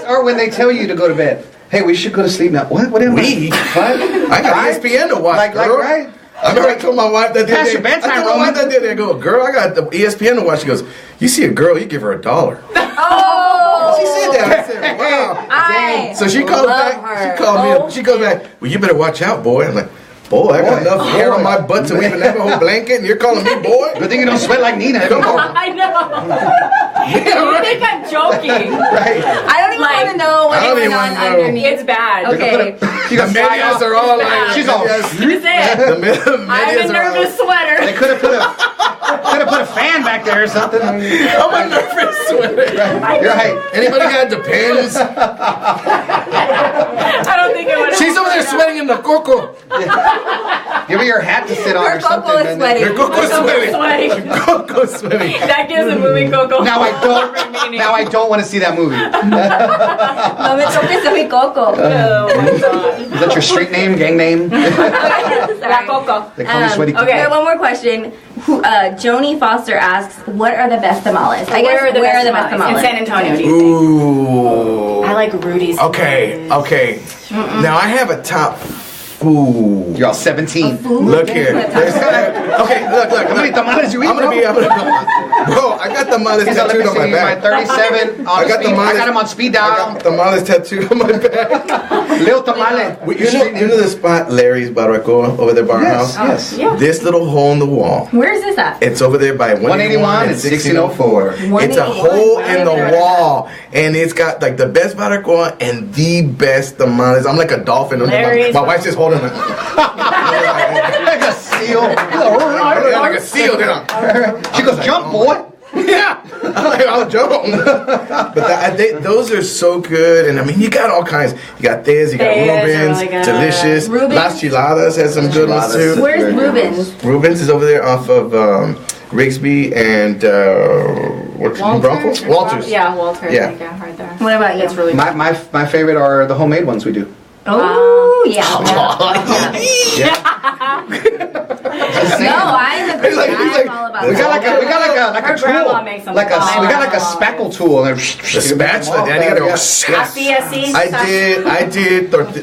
[SPEAKER 4] Or when they tell you to go to bed. Hey, we should go to sleep now. What am
[SPEAKER 3] We?
[SPEAKER 4] What?
[SPEAKER 3] I got
[SPEAKER 4] Right?
[SPEAKER 3] ESPN to watch,
[SPEAKER 4] Like,
[SPEAKER 3] girl.
[SPEAKER 4] right?
[SPEAKER 3] I remember I told my wife that the
[SPEAKER 4] Past
[SPEAKER 3] other
[SPEAKER 4] your
[SPEAKER 3] day.
[SPEAKER 4] bedtime,
[SPEAKER 3] I told my wife
[SPEAKER 4] Roman.
[SPEAKER 3] that the other day. I go, girl, I got the ESPN to watch. She goes, you see a girl, you give her $1.
[SPEAKER 2] Oh.
[SPEAKER 3] She said that. I said, wow.
[SPEAKER 2] I
[SPEAKER 3] So she calls
[SPEAKER 2] love
[SPEAKER 3] back.
[SPEAKER 2] her.
[SPEAKER 3] She called me up. She goes back. Well, you better watch out, boy. I'm like, boy, I got enough hair on my butt to weave a Navajo blanket, and you're calling me boy?
[SPEAKER 4] Good thing you don't sweat like Nina.
[SPEAKER 3] Come on.
[SPEAKER 1] I know. You think I'm joking?
[SPEAKER 4] Right?
[SPEAKER 2] I don't even
[SPEAKER 1] Like,
[SPEAKER 2] want to know
[SPEAKER 3] I
[SPEAKER 2] what's
[SPEAKER 3] don't
[SPEAKER 2] going
[SPEAKER 3] even
[SPEAKER 2] on
[SPEAKER 3] wanna know.
[SPEAKER 2] underneath.
[SPEAKER 1] It's bad.
[SPEAKER 2] Okay.
[SPEAKER 4] She
[SPEAKER 3] The
[SPEAKER 4] got fly
[SPEAKER 3] medias
[SPEAKER 4] off.
[SPEAKER 3] are all like,
[SPEAKER 4] She's all.
[SPEAKER 1] That's it.
[SPEAKER 3] the medias
[SPEAKER 1] I'm a
[SPEAKER 3] are all,
[SPEAKER 1] nervous sweater.
[SPEAKER 4] They could have put a fan back there or something.
[SPEAKER 3] I'm a nervous sweater.
[SPEAKER 4] You're right.
[SPEAKER 3] Anybody got Depends?
[SPEAKER 1] I don't think it would.
[SPEAKER 3] She's over there sweating in the coco.
[SPEAKER 4] Give her your hat to sit on
[SPEAKER 2] Her
[SPEAKER 4] or something.
[SPEAKER 2] Coco is
[SPEAKER 4] man.
[SPEAKER 2] sweating.
[SPEAKER 3] Her coco's sweating.
[SPEAKER 1] Sweating.
[SPEAKER 3] Coco's sweating.
[SPEAKER 1] That gives the movie Coco.
[SPEAKER 4] Now I don't.
[SPEAKER 1] meaning.
[SPEAKER 4] Now I don't want to see that movie.
[SPEAKER 2] No me toques a mi coco.
[SPEAKER 1] Oh my god.
[SPEAKER 4] Is that your street name, gang name?
[SPEAKER 1] La Coco.
[SPEAKER 4] They call me Sweaty.
[SPEAKER 1] okay.
[SPEAKER 2] Okay, one more question. Joni Foster asks, what are the best tamales? I guess,
[SPEAKER 1] Where are the best tamales? In San Antonio, do you
[SPEAKER 3] Ooh.
[SPEAKER 1] think? I like Rudy's.
[SPEAKER 3] Okay. Now I have a top. Ooh.
[SPEAKER 4] You're all 17.
[SPEAKER 3] Look here. Okay, look.
[SPEAKER 4] How many tamales you eat,
[SPEAKER 3] I'm gonna be able to. Bro, I got tamales
[SPEAKER 4] He's
[SPEAKER 3] tattooed on my back.
[SPEAKER 4] 37 on
[SPEAKER 3] I got
[SPEAKER 4] speed.
[SPEAKER 3] tamales.
[SPEAKER 4] I got him on speed
[SPEAKER 3] I
[SPEAKER 4] dial.
[SPEAKER 3] got tamales tattooed on my back.
[SPEAKER 4] Lil Tamale.
[SPEAKER 3] You know the spot Larry's Barbacoa over there by our house?
[SPEAKER 4] Yes.
[SPEAKER 1] Yeah.
[SPEAKER 3] This little hole in the wall.
[SPEAKER 2] Where is this at?
[SPEAKER 3] It's over there by 181 and 1604. It's a
[SPEAKER 2] 181.
[SPEAKER 3] hole in the wall, and it's got like the best barbacoa and the best tamales. I'm like a dolphin.
[SPEAKER 1] Larry's.
[SPEAKER 3] My wife's just holding it.
[SPEAKER 4] Like a seal.
[SPEAKER 3] I'm like a seal down.
[SPEAKER 4] She goes, jump, boy.
[SPEAKER 3] Yeah, I'll jump. But those are so good, and I mean, you got all kinds. You got Thayas, you got Rubens, really delicious.
[SPEAKER 2] Rubens?
[SPEAKER 3] Las Chiladas has some good ones too.
[SPEAKER 2] Where's Rubens?
[SPEAKER 3] Rubens is over there off of Rigsby and Walters. Walters.
[SPEAKER 1] Yeah, Walters.
[SPEAKER 3] Yeah.
[SPEAKER 1] Right there.
[SPEAKER 2] What about you?
[SPEAKER 1] It's really good.
[SPEAKER 4] My favorite are the homemade ones we do.
[SPEAKER 2] Oh, yeah. No, I agree. I'm all about
[SPEAKER 4] We got like a
[SPEAKER 1] Her
[SPEAKER 4] tool,
[SPEAKER 1] grandma makes them.
[SPEAKER 4] we got like a spackle tool. And
[SPEAKER 3] The spatula, Daddy, you gotta go.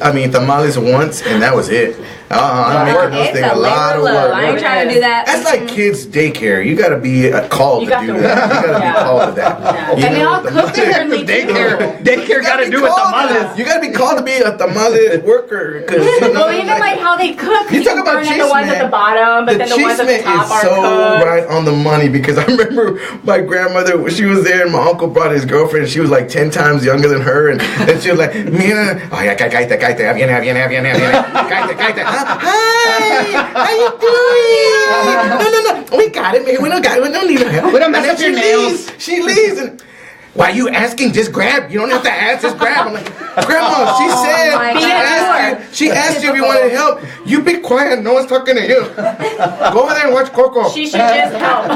[SPEAKER 3] I did tamales once, and that was it. I'm making those things a lot of work.
[SPEAKER 2] I ain't trying to do that.
[SPEAKER 3] That's like kids' daycare. You gotta be called to do that. You gotta be called to that.
[SPEAKER 1] And they all cook differently.
[SPEAKER 4] Daycare got to do with tamales.
[SPEAKER 3] You gotta be called to be a tamale worker.
[SPEAKER 1] Well, even like how they cook.
[SPEAKER 3] You talk about
[SPEAKER 1] the ones at the bottom, but then the ones at the top
[SPEAKER 3] is
[SPEAKER 1] are
[SPEAKER 3] so
[SPEAKER 1] cooked.
[SPEAKER 3] right on the money, because I remember my grandmother, she was there, and my uncle brought his girlfriend, and she was like 10 times younger than her, and she was like, mira, oh yeah, cállate, hi, how you doing? No, we got it, man, we don't need no help.
[SPEAKER 4] We don't mess up your nails.
[SPEAKER 3] She leaves, and why are you asking? Just grab. You don't have to ask. Just grab. I'm like, Grandma, she asked you if you wanted help. You be quiet. No one's talking to you. Go over there and watch Coco.
[SPEAKER 1] She should just help.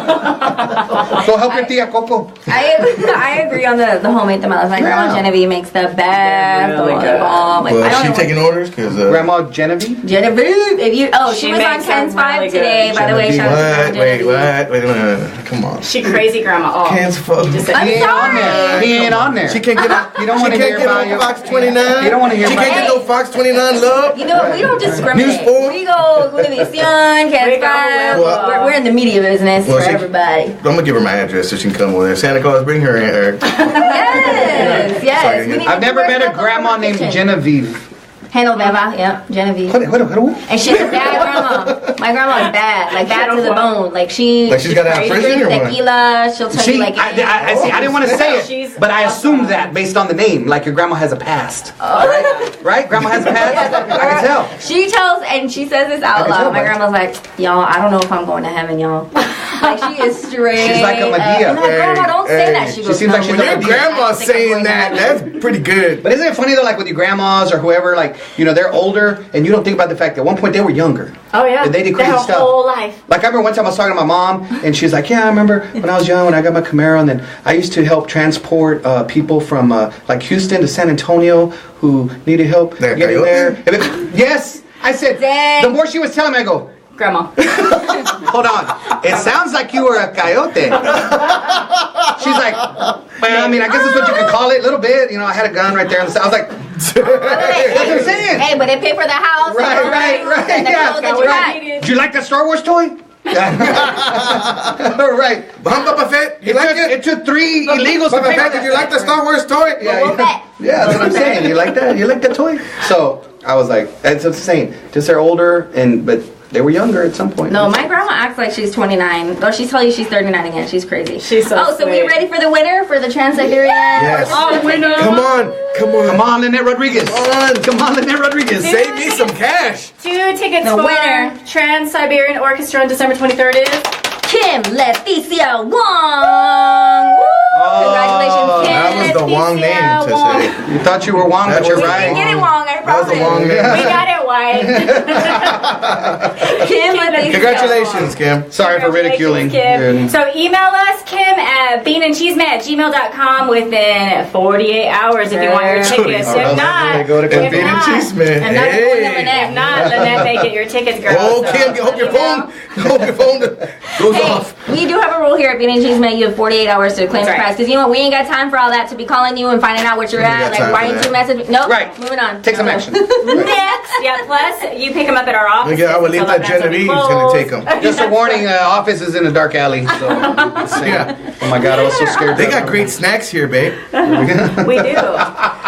[SPEAKER 4] Go help your tia Coco.
[SPEAKER 2] I agree on the homemade tamales. My grandma Genevieve makes the best.
[SPEAKER 1] Really good.
[SPEAKER 3] Well, is she taking orders? Cause
[SPEAKER 4] Grandma Genevieve.
[SPEAKER 2] Genevieve, she was on
[SPEAKER 1] makes
[SPEAKER 2] Ken's
[SPEAKER 1] them
[SPEAKER 2] 5
[SPEAKER 1] really
[SPEAKER 2] today.
[SPEAKER 1] good.
[SPEAKER 2] By the way, shout out to
[SPEAKER 3] Wait
[SPEAKER 2] Genevieve.
[SPEAKER 3] a minute. Come on.
[SPEAKER 1] She crazy grandma. Oh,
[SPEAKER 3] Ken's fuck.
[SPEAKER 1] just
[SPEAKER 2] I'm
[SPEAKER 1] said,
[SPEAKER 2] sorry.
[SPEAKER 4] He ain't on there.
[SPEAKER 3] She can't get.
[SPEAKER 4] You don't want to hear about
[SPEAKER 3] no Fox 29.
[SPEAKER 4] You don't want to hear
[SPEAKER 3] She
[SPEAKER 4] about
[SPEAKER 3] can't get no Fox 29 love.
[SPEAKER 2] You know what? We don't discriminate.
[SPEAKER 3] News 4.
[SPEAKER 2] We go Univision, Ken's 5.
[SPEAKER 3] Well,
[SPEAKER 2] We're in the media business for
[SPEAKER 3] she-
[SPEAKER 2] everybody.
[SPEAKER 3] I'm gonna give her my address so she can come over there. Santa Claus, bring her in.
[SPEAKER 2] Yes.
[SPEAKER 3] Sorry,
[SPEAKER 2] We need
[SPEAKER 4] I've
[SPEAKER 2] to
[SPEAKER 4] never
[SPEAKER 2] work
[SPEAKER 4] met a
[SPEAKER 2] up
[SPEAKER 4] grandma named
[SPEAKER 2] competition.
[SPEAKER 4] Genevieve.
[SPEAKER 2] Genoveva, yeah, Genevieve.
[SPEAKER 4] What?
[SPEAKER 2] And she's a bad grandma. My grandma's bad, like bad to the bone. Like she's
[SPEAKER 3] gotta have
[SPEAKER 2] crazy.
[SPEAKER 3] prison or what?
[SPEAKER 2] Tequila. She'll tell
[SPEAKER 4] See,
[SPEAKER 2] you like.
[SPEAKER 4] I see. I didn't want to say
[SPEAKER 1] She's
[SPEAKER 4] it, but I
[SPEAKER 1] awesome.
[SPEAKER 4] assumed that based on the name, like your grandma has a past. Right? Grandma has a past. I can tell.
[SPEAKER 2] She tells and she says this out
[SPEAKER 4] I can tell,
[SPEAKER 2] loud. My
[SPEAKER 4] man.
[SPEAKER 2] grandma's like, y'all, I don't know if I'm going to heaven, y'all. Like she is straight.
[SPEAKER 4] She's like a Medea.
[SPEAKER 2] And I'm like, grandma, don't say
[SPEAKER 3] Hey,
[SPEAKER 2] that. She
[SPEAKER 4] she
[SPEAKER 2] goes,
[SPEAKER 4] seems like
[SPEAKER 2] "No,
[SPEAKER 4] she's
[SPEAKER 2] we're
[SPEAKER 4] a
[SPEAKER 3] Your
[SPEAKER 2] not
[SPEAKER 4] Medea.
[SPEAKER 2] doing that. I
[SPEAKER 3] grandma's
[SPEAKER 2] think I'm
[SPEAKER 3] saying
[SPEAKER 2] going to
[SPEAKER 3] that.
[SPEAKER 2] heaven."
[SPEAKER 3] That's pretty good.
[SPEAKER 4] But isn't it funny though, like with your grandmas or whoever, like, you know, they're older and you don't think about the fact that at one point they were younger.
[SPEAKER 1] oh yeah,
[SPEAKER 4] And they did crazy
[SPEAKER 1] their
[SPEAKER 4] stuff.
[SPEAKER 1] whole life.
[SPEAKER 4] Like I remember one time I was talking to my mom and she's like, yeah, I remember when I was young, when I got my Camaro, and then I used to help transport people from like Houston to San Antonio who needed help
[SPEAKER 3] They're
[SPEAKER 4] getting
[SPEAKER 3] coyotes?
[SPEAKER 4] there. And then- yes, I said,
[SPEAKER 2] Dang.
[SPEAKER 4] the more she was telling me, I go,
[SPEAKER 1] Grandma.
[SPEAKER 4] hold on, it sounds like you were a coyote. She's like, well, I mean, I guess that's what you could call it, a little bit. You know, I had a gun right there on the side. I was like, that's what I'm saying.
[SPEAKER 2] Hey, but they pay for the house.
[SPEAKER 4] Right,
[SPEAKER 2] And the
[SPEAKER 4] yeah.
[SPEAKER 2] clothes that you
[SPEAKER 1] Right.
[SPEAKER 2] buy.
[SPEAKER 4] Did you like that Star Wars toy? Right.
[SPEAKER 3] Papa Fett, you like it?
[SPEAKER 4] It took 3 illegals to
[SPEAKER 3] Papa
[SPEAKER 4] pay for
[SPEAKER 3] Fett,
[SPEAKER 4] that.
[SPEAKER 3] did you like the Star Wars toy?
[SPEAKER 2] We'll bet.
[SPEAKER 4] Yeah, that's what I'm saying. You like that? You like that toy? So I was like, that's what I'm saying. Just they're older, but they were younger at some point.
[SPEAKER 2] No, my grandma acts like she's 29. Though she's telling you she's 39 again. She's crazy.
[SPEAKER 1] She's so
[SPEAKER 2] so we
[SPEAKER 1] sweet.
[SPEAKER 2] ready for the winner for the Trans-Siberian?
[SPEAKER 3] Yes.
[SPEAKER 1] Oh, winner.
[SPEAKER 3] Come on.
[SPEAKER 4] Come on, Lynette Rodriguez. Come on, Lynette Rodriguez.
[SPEAKER 3] Save me some cash.
[SPEAKER 1] 2 tickets
[SPEAKER 2] The
[SPEAKER 1] for
[SPEAKER 2] winner.
[SPEAKER 1] Trans-Siberian Orchestra on December 23rd is
[SPEAKER 2] Kim Leticia Wong. Woo! Congratulations, Kim.
[SPEAKER 3] That was the wrong name
[SPEAKER 1] Leticia
[SPEAKER 3] to
[SPEAKER 1] Wong.
[SPEAKER 3] say.
[SPEAKER 4] You thought you were Wong, but you're
[SPEAKER 2] We
[SPEAKER 4] right.
[SPEAKER 2] didn't get it wrong, I
[SPEAKER 3] That was
[SPEAKER 2] promise.
[SPEAKER 3] the wrong
[SPEAKER 1] We
[SPEAKER 3] name.
[SPEAKER 1] got it, White.
[SPEAKER 2] Kim Leticia.
[SPEAKER 3] Congratulations, Kim.
[SPEAKER 4] Sorry for ridiculing.
[SPEAKER 1] Kim. So email us, Kim, at beanchisme@gmail.com within 48 hours if you want your tickets. If not,
[SPEAKER 4] Go to
[SPEAKER 3] And Bean Chisme.
[SPEAKER 2] And that's
[SPEAKER 3] Hey.
[SPEAKER 2] going to Lynette.
[SPEAKER 1] if not, Lynette may get your tickets, girl.
[SPEAKER 3] Oh,
[SPEAKER 1] So,
[SPEAKER 3] Kim, hope your phone goes off.
[SPEAKER 2] Hey, we do have a rule here at Bean and Chisme. You have 48 hours to claim
[SPEAKER 1] That's
[SPEAKER 2] the
[SPEAKER 1] right.
[SPEAKER 2] prize. Because you know what? We ain't got time for all that to be calling you and finding out what you're
[SPEAKER 3] We
[SPEAKER 2] at.
[SPEAKER 3] got
[SPEAKER 2] Like,
[SPEAKER 3] time
[SPEAKER 2] why
[SPEAKER 3] for
[SPEAKER 2] didn't
[SPEAKER 3] that.
[SPEAKER 2] you message me? Nope.
[SPEAKER 4] Right.
[SPEAKER 2] Moving on.
[SPEAKER 4] Take some action.
[SPEAKER 1] Next, yeah, plus you pick them up at our office.
[SPEAKER 3] Look at Abuelita Genevieve is going to take them.
[SPEAKER 4] Just a warning, office is in a dark alley. So,
[SPEAKER 3] Yeah.
[SPEAKER 4] oh my God, I was so scared.
[SPEAKER 3] They got great snacks here, babe.
[SPEAKER 1] We do.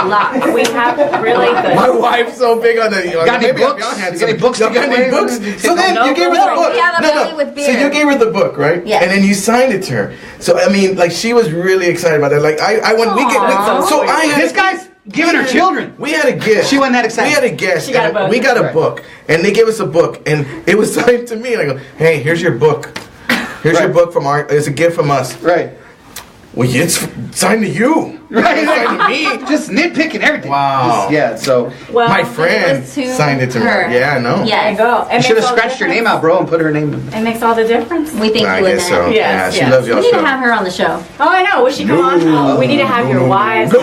[SPEAKER 1] Lots. We have really good.
[SPEAKER 3] My wife's so big on the.
[SPEAKER 4] Got any
[SPEAKER 3] maybe
[SPEAKER 4] books?
[SPEAKER 3] y'all had
[SPEAKER 4] You
[SPEAKER 3] some-
[SPEAKER 4] got any books
[SPEAKER 3] y'all
[SPEAKER 4] to
[SPEAKER 3] got
[SPEAKER 4] give
[SPEAKER 3] any
[SPEAKER 4] away?
[SPEAKER 3] books? So then
[SPEAKER 1] No,
[SPEAKER 3] you gave her
[SPEAKER 1] no,
[SPEAKER 3] the book.
[SPEAKER 2] we have a belly with beer.
[SPEAKER 3] So you gave her the book, right?
[SPEAKER 2] Yes.
[SPEAKER 3] And then you signed it to her. So I mean, like she was really excited about that. Like I when we get
[SPEAKER 2] Aw.
[SPEAKER 3] so I had
[SPEAKER 4] This guy's giving her children.
[SPEAKER 3] we had a gift.
[SPEAKER 4] She wasn't that excited.
[SPEAKER 3] We had a guest.
[SPEAKER 1] She got a
[SPEAKER 3] and
[SPEAKER 1] book.
[SPEAKER 3] We got a
[SPEAKER 4] Right.
[SPEAKER 3] book, and they gave us a book, and it was signed to me. And I go, "Hey, here's your book." Here's your book from it's a gift from us.
[SPEAKER 4] Right.
[SPEAKER 3] Well, it's signed to you.
[SPEAKER 4] Right.
[SPEAKER 3] It's signed to me.
[SPEAKER 4] Just nitpicking everything.
[SPEAKER 3] Wow.
[SPEAKER 4] Yeah, so.
[SPEAKER 1] Well,
[SPEAKER 3] My friend signed it to me. Yeah, I know.
[SPEAKER 2] Yeah.
[SPEAKER 1] there you go.
[SPEAKER 4] You should have scratched your name out, bro, and put her name in.
[SPEAKER 1] It makes all the difference.
[SPEAKER 2] We think
[SPEAKER 3] I
[SPEAKER 2] you would
[SPEAKER 3] guess so.
[SPEAKER 2] then.
[SPEAKER 3] Yeah, she
[SPEAKER 1] Yes.
[SPEAKER 3] loves y'all
[SPEAKER 2] We need
[SPEAKER 3] show.
[SPEAKER 2] to have her on the show.
[SPEAKER 1] Oh, I know. Would she come on? Oh, we need to have your wives.
[SPEAKER 3] No.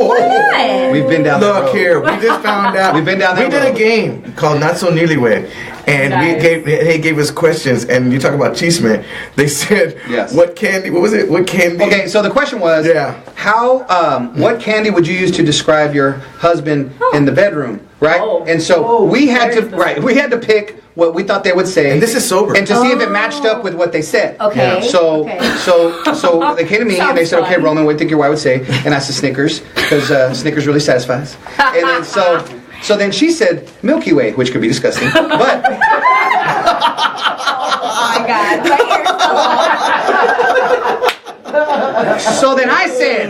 [SPEAKER 2] What?
[SPEAKER 4] We've been down that road.
[SPEAKER 3] Look here, we just found out.
[SPEAKER 4] We've been down that
[SPEAKER 3] We did
[SPEAKER 4] road.
[SPEAKER 3] a game called Not So Newlywed, and
[SPEAKER 1] Nice.
[SPEAKER 3] they gave us questions, and you talk about chisme. They said,
[SPEAKER 4] Yes.
[SPEAKER 3] what candy? What was it? What candy?
[SPEAKER 4] Okay, so the question was, what candy would you use to describe your husband in the bedroom, right?
[SPEAKER 1] Oh.
[SPEAKER 4] And so
[SPEAKER 1] Oh,
[SPEAKER 4] we had to,
[SPEAKER 1] very specific.
[SPEAKER 4] we had to pick what we thought they would say,
[SPEAKER 3] And this is sober.
[SPEAKER 4] and to see if it matched up with what they said.
[SPEAKER 2] Okay.
[SPEAKER 3] Yeah.
[SPEAKER 4] So,
[SPEAKER 2] Okay.
[SPEAKER 4] so they came to me and they said,
[SPEAKER 1] Sounds
[SPEAKER 4] "Okay,
[SPEAKER 1] fun.
[SPEAKER 4] Roman, what do you think your wife would say?" And I said Snickers because Snickers really satisfies. And then so then she said Milky Way, which could be disgusting, but
[SPEAKER 2] Oh my God. My ears
[SPEAKER 4] so then I said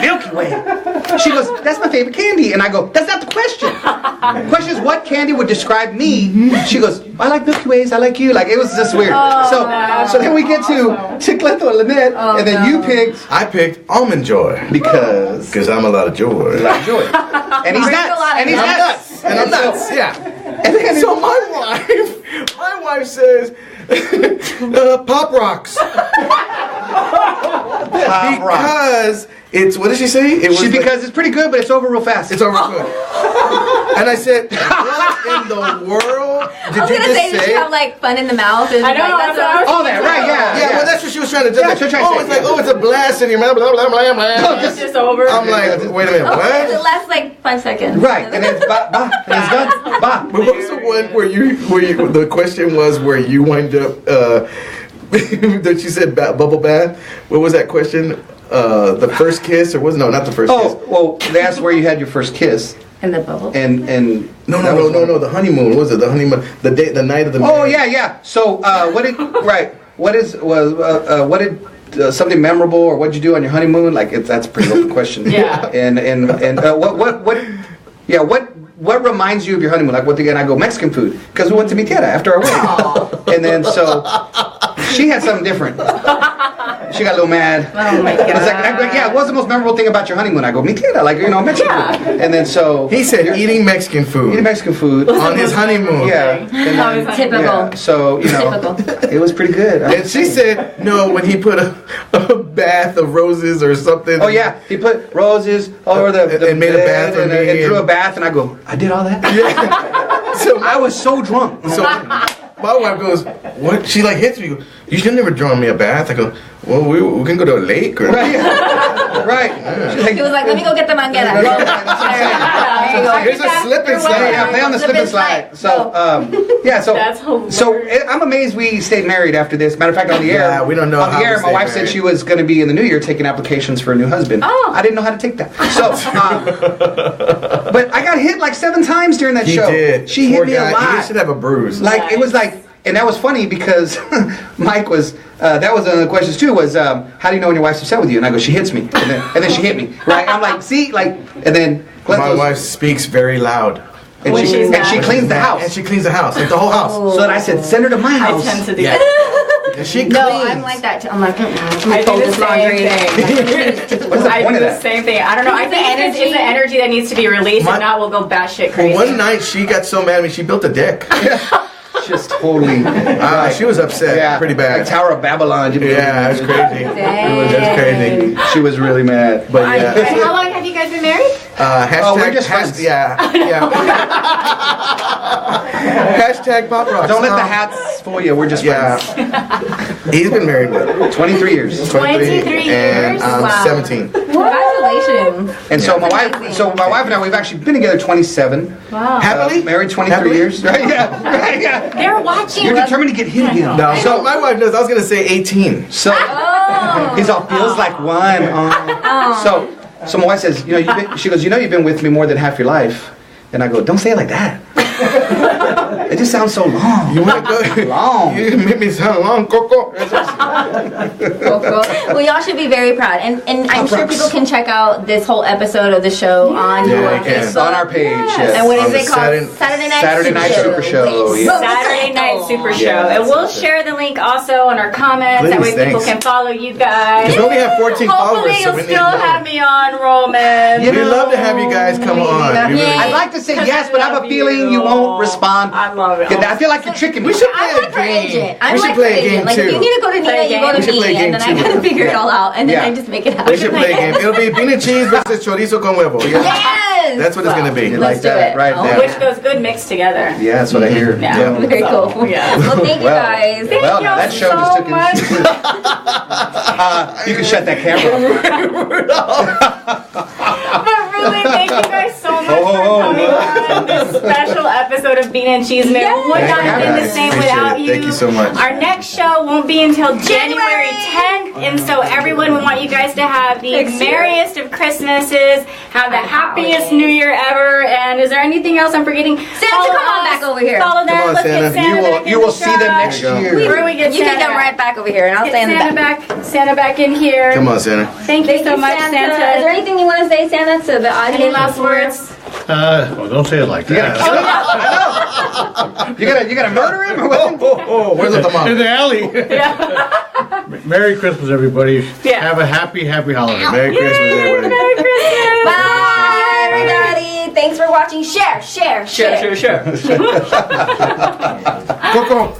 [SPEAKER 4] Milky Way. She goes, "That's my favorite candy," and I go, "That's not the question. The question is what candy would describe me." She goes, "I like Milky Ways. I like you." Like it was just weird. So then we get to Cleto and Lynette, and then you picked
[SPEAKER 3] I picked Almond Joy
[SPEAKER 4] because
[SPEAKER 3] I'm a lot of joy.
[SPEAKER 4] like joy, and he's nuts, and he's
[SPEAKER 3] I'm
[SPEAKER 4] nuts,
[SPEAKER 3] nuts, and I'm
[SPEAKER 4] so-
[SPEAKER 3] nuts. Yeah.
[SPEAKER 4] And then
[SPEAKER 3] So my wife says, Pop Rocks.
[SPEAKER 4] Pop Rock.
[SPEAKER 3] Because it's, what did she say? It was like-
[SPEAKER 4] Because it's pretty good, but it's over real fast.
[SPEAKER 3] it's over good. And I said, what in the world did
[SPEAKER 2] I was
[SPEAKER 3] you
[SPEAKER 2] gonna say,
[SPEAKER 3] just
[SPEAKER 2] did
[SPEAKER 3] say?
[SPEAKER 2] you have like fun in the mouth? And,
[SPEAKER 1] I know,
[SPEAKER 2] Like, that's
[SPEAKER 1] that's
[SPEAKER 2] all.
[SPEAKER 4] Oh, that right? Yeah.
[SPEAKER 3] Yeah, well, that's what she was trying to do.
[SPEAKER 4] Yeah, she was trying to
[SPEAKER 3] Oh,
[SPEAKER 4] say,
[SPEAKER 3] it's like,
[SPEAKER 4] yeah.
[SPEAKER 3] oh, it's a blast in your mouth. Blah, blah, blah, blah.
[SPEAKER 1] It's just over.
[SPEAKER 3] I'm like, wait a minute,
[SPEAKER 2] It
[SPEAKER 3] what?
[SPEAKER 2] lasts like 5 seconds.
[SPEAKER 4] Right, and it's ba ba, and it's done. Ba.
[SPEAKER 3] But what was the one where you the question was where you wind up that you said bubble bath? What was that question? The first kiss, or was no, not the first kiss.
[SPEAKER 4] Oh, well, they asked where you had your first kiss,
[SPEAKER 2] And the bubble.
[SPEAKER 4] and
[SPEAKER 3] No,
[SPEAKER 4] that was one.
[SPEAKER 3] the honeymoon. What was it? The honeymoon, the night of the.
[SPEAKER 4] Oh
[SPEAKER 3] marriage.
[SPEAKER 4] yeah. So what did what did something memorable, or what did you do on your honeymoon? Like that's a pretty open question.
[SPEAKER 1] Yeah.
[SPEAKER 4] And what reminds you of your honeymoon? Like what? And I go Mexican food because we went to mi tierra after our wedding. And then so she had something different. She got a little mad.
[SPEAKER 2] Oh my
[SPEAKER 4] It was like, yeah, what's the most memorable thing about your honeymoon? I go, mi tierra, like, Mexican food. And then so...
[SPEAKER 3] He said eating Mexican food
[SPEAKER 4] Eating Mexican food.
[SPEAKER 3] on his honeymoon.
[SPEAKER 4] Yeah. And then,
[SPEAKER 2] Typical.
[SPEAKER 4] yeah, so,
[SPEAKER 2] Typical.
[SPEAKER 4] it was pretty good.
[SPEAKER 3] And she said no when he put a bath of roses or something.
[SPEAKER 4] Oh, yeah, he put roses over the
[SPEAKER 3] And made a
[SPEAKER 4] bed
[SPEAKER 3] bath for
[SPEAKER 4] and
[SPEAKER 3] me
[SPEAKER 4] drew a
[SPEAKER 3] and-
[SPEAKER 4] bath, and I go, I did all that?
[SPEAKER 3] So
[SPEAKER 4] I was so drunk.
[SPEAKER 3] So my wife goes, what? She like hits me. You should never draw me a bath. I go, well, we can go to a lake or.
[SPEAKER 4] Right, yeah. Right. She's
[SPEAKER 2] He was like, let me go get the manguera. There you go.
[SPEAKER 3] Here's a slip and slide.
[SPEAKER 4] Yeah, play on the slip and slide. So,
[SPEAKER 1] That's hilarious.
[SPEAKER 4] so I'm amazed we stayed married after this. Matter of fact, on the air,
[SPEAKER 3] Yeah, we don't know
[SPEAKER 4] On
[SPEAKER 3] how
[SPEAKER 4] the
[SPEAKER 3] we
[SPEAKER 4] air, my
[SPEAKER 3] stayed
[SPEAKER 4] wife said
[SPEAKER 3] married.
[SPEAKER 4] she was going to be in the new year taking applications for a new husband.
[SPEAKER 2] Oh.
[SPEAKER 4] I didn't know how to take that. So, but I got hit like 7 times during that
[SPEAKER 3] He
[SPEAKER 4] show.
[SPEAKER 3] did.
[SPEAKER 4] She
[SPEAKER 3] Poor
[SPEAKER 4] hit me
[SPEAKER 3] guy.
[SPEAKER 4] a lot.
[SPEAKER 3] He should have a bruise.
[SPEAKER 4] Like it was like, and that was funny because Mike was. That was one of the questions too. Was how do you know when your wife's upset with you? And I go, she hits me, and then she hit me. Right? I'm like, see, like, and then
[SPEAKER 3] My
[SPEAKER 4] Cleto's-
[SPEAKER 3] wife speaks very loud.
[SPEAKER 4] and
[SPEAKER 1] When
[SPEAKER 4] she
[SPEAKER 1] she's mad.
[SPEAKER 4] cleans the house.
[SPEAKER 3] And she cleans the house, like the whole house.
[SPEAKER 4] So then I said, send her to my
[SPEAKER 1] I
[SPEAKER 4] house.
[SPEAKER 1] tend to do
[SPEAKER 3] Yeah.
[SPEAKER 1] that.
[SPEAKER 3] And she cleans.
[SPEAKER 2] No, I'm like that too. I'm like,
[SPEAKER 1] I do
[SPEAKER 2] fold
[SPEAKER 1] the
[SPEAKER 2] this
[SPEAKER 1] same
[SPEAKER 2] laundry.
[SPEAKER 1] thing.
[SPEAKER 4] What's the
[SPEAKER 1] I
[SPEAKER 4] point
[SPEAKER 1] do
[SPEAKER 4] of
[SPEAKER 1] the
[SPEAKER 4] that?
[SPEAKER 1] same thing. I don't know. I think it's the energy that needs to be released.
[SPEAKER 3] My-
[SPEAKER 1] If not, we'll go batshit
[SPEAKER 3] Well,
[SPEAKER 1] crazy.
[SPEAKER 3] one night she got so mad at me, she built a deck.
[SPEAKER 4] Just totally.
[SPEAKER 3] She was upset, pretty bad.
[SPEAKER 4] Like Tower of Babylon.
[SPEAKER 3] Yeah, it was crazy. It was crazy.
[SPEAKER 4] She was really mad.
[SPEAKER 3] But
[SPEAKER 1] And
[SPEAKER 3] yeah.
[SPEAKER 1] how long have you guys been married?
[SPEAKER 3] Hashtag,
[SPEAKER 4] we're just friends.
[SPEAKER 3] Yeah. Hashtag Pop Rocks.
[SPEAKER 4] Don't let the hats fool you. We're just
[SPEAKER 3] Yeah.
[SPEAKER 4] friends.
[SPEAKER 3] He's been married what?
[SPEAKER 4] 23 years.
[SPEAKER 1] 23
[SPEAKER 3] and
[SPEAKER 1] years?
[SPEAKER 3] I'm
[SPEAKER 1] Wow.
[SPEAKER 3] 17.
[SPEAKER 2] Congratulations.
[SPEAKER 4] And so my
[SPEAKER 2] That's
[SPEAKER 4] wife, and I, we've actually been together 27.
[SPEAKER 1] Wow.
[SPEAKER 3] Happily?
[SPEAKER 4] Married 23
[SPEAKER 3] Happily?
[SPEAKER 4] years. Right? Yeah. Right? Yeah.
[SPEAKER 1] They're watching.
[SPEAKER 4] You're determined to get hit again.
[SPEAKER 3] No, so my wife knows. I was gonna say 18.
[SPEAKER 4] So he's all feels like one. So my wife says, she goes, you've been with me more than half your life. And I go, don't say it like that. It just sounds so long.
[SPEAKER 3] You want to go?
[SPEAKER 4] Long.
[SPEAKER 3] You make me sound long, Coco.
[SPEAKER 2] Well, y'all should be very proud, and I'm sure people can check out this whole episode of the show on your
[SPEAKER 4] It's on our page. Yes.
[SPEAKER 2] And what is
[SPEAKER 3] On
[SPEAKER 2] it called? Saturday Night Super Show.
[SPEAKER 4] Yeah.
[SPEAKER 1] Saturday Night Super Show. And we'll share the link also on our comments. That way people can follow you guys.
[SPEAKER 3] Because we only have 14
[SPEAKER 1] Hopefully
[SPEAKER 3] followers.
[SPEAKER 1] you'll still have me on, Roman.
[SPEAKER 3] We'd love to have you guys come on.
[SPEAKER 4] I'd like to say yes, but I have a feeling you won't respond.
[SPEAKER 1] I love it.
[SPEAKER 4] I feel like you're tricking me.
[SPEAKER 3] We should play
[SPEAKER 2] I'm
[SPEAKER 3] a
[SPEAKER 2] like her agent.
[SPEAKER 3] game. We should play a game
[SPEAKER 2] Like,
[SPEAKER 3] too.
[SPEAKER 2] if you need to go to Nina, you go to
[SPEAKER 3] We should play
[SPEAKER 2] me,
[SPEAKER 3] a game
[SPEAKER 2] and then I
[SPEAKER 3] too.
[SPEAKER 2] gotta figure it all out, and then
[SPEAKER 4] Yeah.
[SPEAKER 2] I just make it happen.
[SPEAKER 3] We should play a game. It'll be bean and cheese versus chorizo con huevo. Yeah.
[SPEAKER 2] Yes!
[SPEAKER 3] That's what it's going to be.
[SPEAKER 4] You
[SPEAKER 2] Let's
[SPEAKER 4] like
[SPEAKER 2] do
[SPEAKER 4] that,
[SPEAKER 2] it.
[SPEAKER 4] right?
[SPEAKER 2] Oh,
[SPEAKER 4] Yeah.
[SPEAKER 1] Which goes good mixed together.
[SPEAKER 4] Yeah, that's what I hear.
[SPEAKER 1] Yeah.
[SPEAKER 2] Very cool.
[SPEAKER 1] Yeah.
[SPEAKER 2] Well, thank you
[SPEAKER 4] Well,
[SPEAKER 2] guys.
[SPEAKER 1] Thank
[SPEAKER 4] Well,
[SPEAKER 1] you
[SPEAKER 4] now that show
[SPEAKER 1] so
[SPEAKER 4] just took
[SPEAKER 1] much.
[SPEAKER 4] You can shut that camera
[SPEAKER 1] But really, thank you guys so much for coming on this special episode of Bean and Chisme. It would
[SPEAKER 3] Thank
[SPEAKER 1] not
[SPEAKER 3] you,
[SPEAKER 1] have been the
[SPEAKER 3] guys.
[SPEAKER 1] same
[SPEAKER 3] Appreciate
[SPEAKER 1] without
[SPEAKER 3] it.
[SPEAKER 1] you.
[SPEAKER 3] Thank you so much.
[SPEAKER 1] Our next show won't be until January 10th, and so everyone, we want you guys to have the merriest of Christmases, have the happiest New Year ever, and is there anything else I'm forgetting?
[SPEAKER 2] Santa,
[SPEAKER 1] Follow
[SPEAKER 2] come on
[SPEAKER 1] us.
[SPEAKER 2] back over here.
[SPEAKER 1] Follow them.
[SPEAKER 3] Come on,
[SPEAKER 1] Let's
[SPEAKER 3] Santa.
[SPEAKER 1] get Santa back in
[SPEAKER 4] You
[SPEAKER 1] the
[SPEAKER 4] will see them
[SPEAKER 1] shot.
[SPEAKER 4] next
[SPEAKER 3] There you
[SPEAKER 4] year.
[SPEAKER 1] Where do we get
[SPEAKER 2] You
[SPEAKER 1] Santa?
[SPEAKER 2] can come right back over here, and I'll
[SPEAKER 1] Get
[SPEAKER 2] stand
[SPEAKER 1] Santa
[SPEAKER 2] back.
[SPEAKER 1] Santa back in here.
[SPEAKER 3] Come on, Santa.
[SPEAKER 1] Thank you so much,
[SPEAKER 2] Santa. Is there
[SPEAKER 1] Santa.
[SPEAKER 2] anything you want to say, Santa, to the audience?
[SPEAKER 1] Any last words?
[SPEAKER 5] Well, don't say it like that.
[SPEAKER 4] You gonna murder him or what?
[SPEAKER 3] Where's the
[SPEAKER 5] In
[SPEAKER 3] tamale?
[SPEAKER 5] the alley. Merry Christmas, everybody.
[SPEAKER 1] Yeah.
[SPEAKER 5] Have a happy holiday.
[SPEAKER 3] Merry Christmas, everybody.
[SPEAKER 1] Merry Christmas.
[SPEAKER 2] Bye, everybody. Thanks for watching. Share.
[SPEAKER 3] Coco.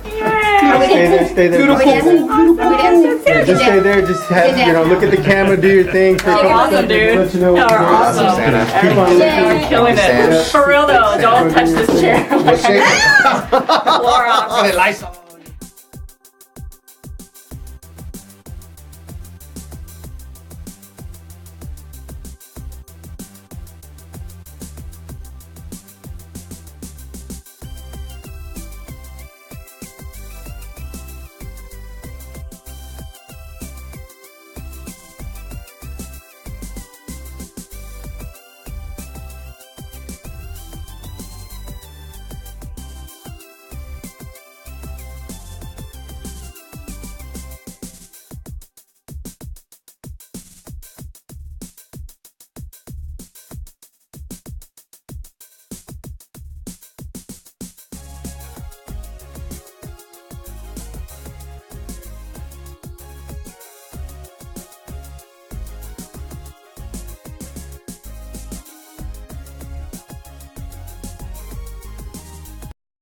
[SPEAKER 6] Stay there.
[SPEAKER 2] Are we dancing? Are we dancing?
[SPEAKER 6] Just stay there. Just have, look at the camera, do your thing for a couple
[SPEAKER 1] Awesome,
[SPEAKER 6] seconds,
[SPEAKER 1] dude.
[SPEAKER 6] let you know what's
[SPEAKER 1] You're
[SPEAKER 6] going on.
[SPEAKER 1] awesome.
[SPEAKER 4] Santa.
[SPEAKER 6] Keep on looking.
[SPEAKER 1] You're killing it. For real though, don't touch this chair.
[SPEAKER 4] Let's shake it.
[SPEAKER 1] Clorox.
[SPEAKER 4] Lights on.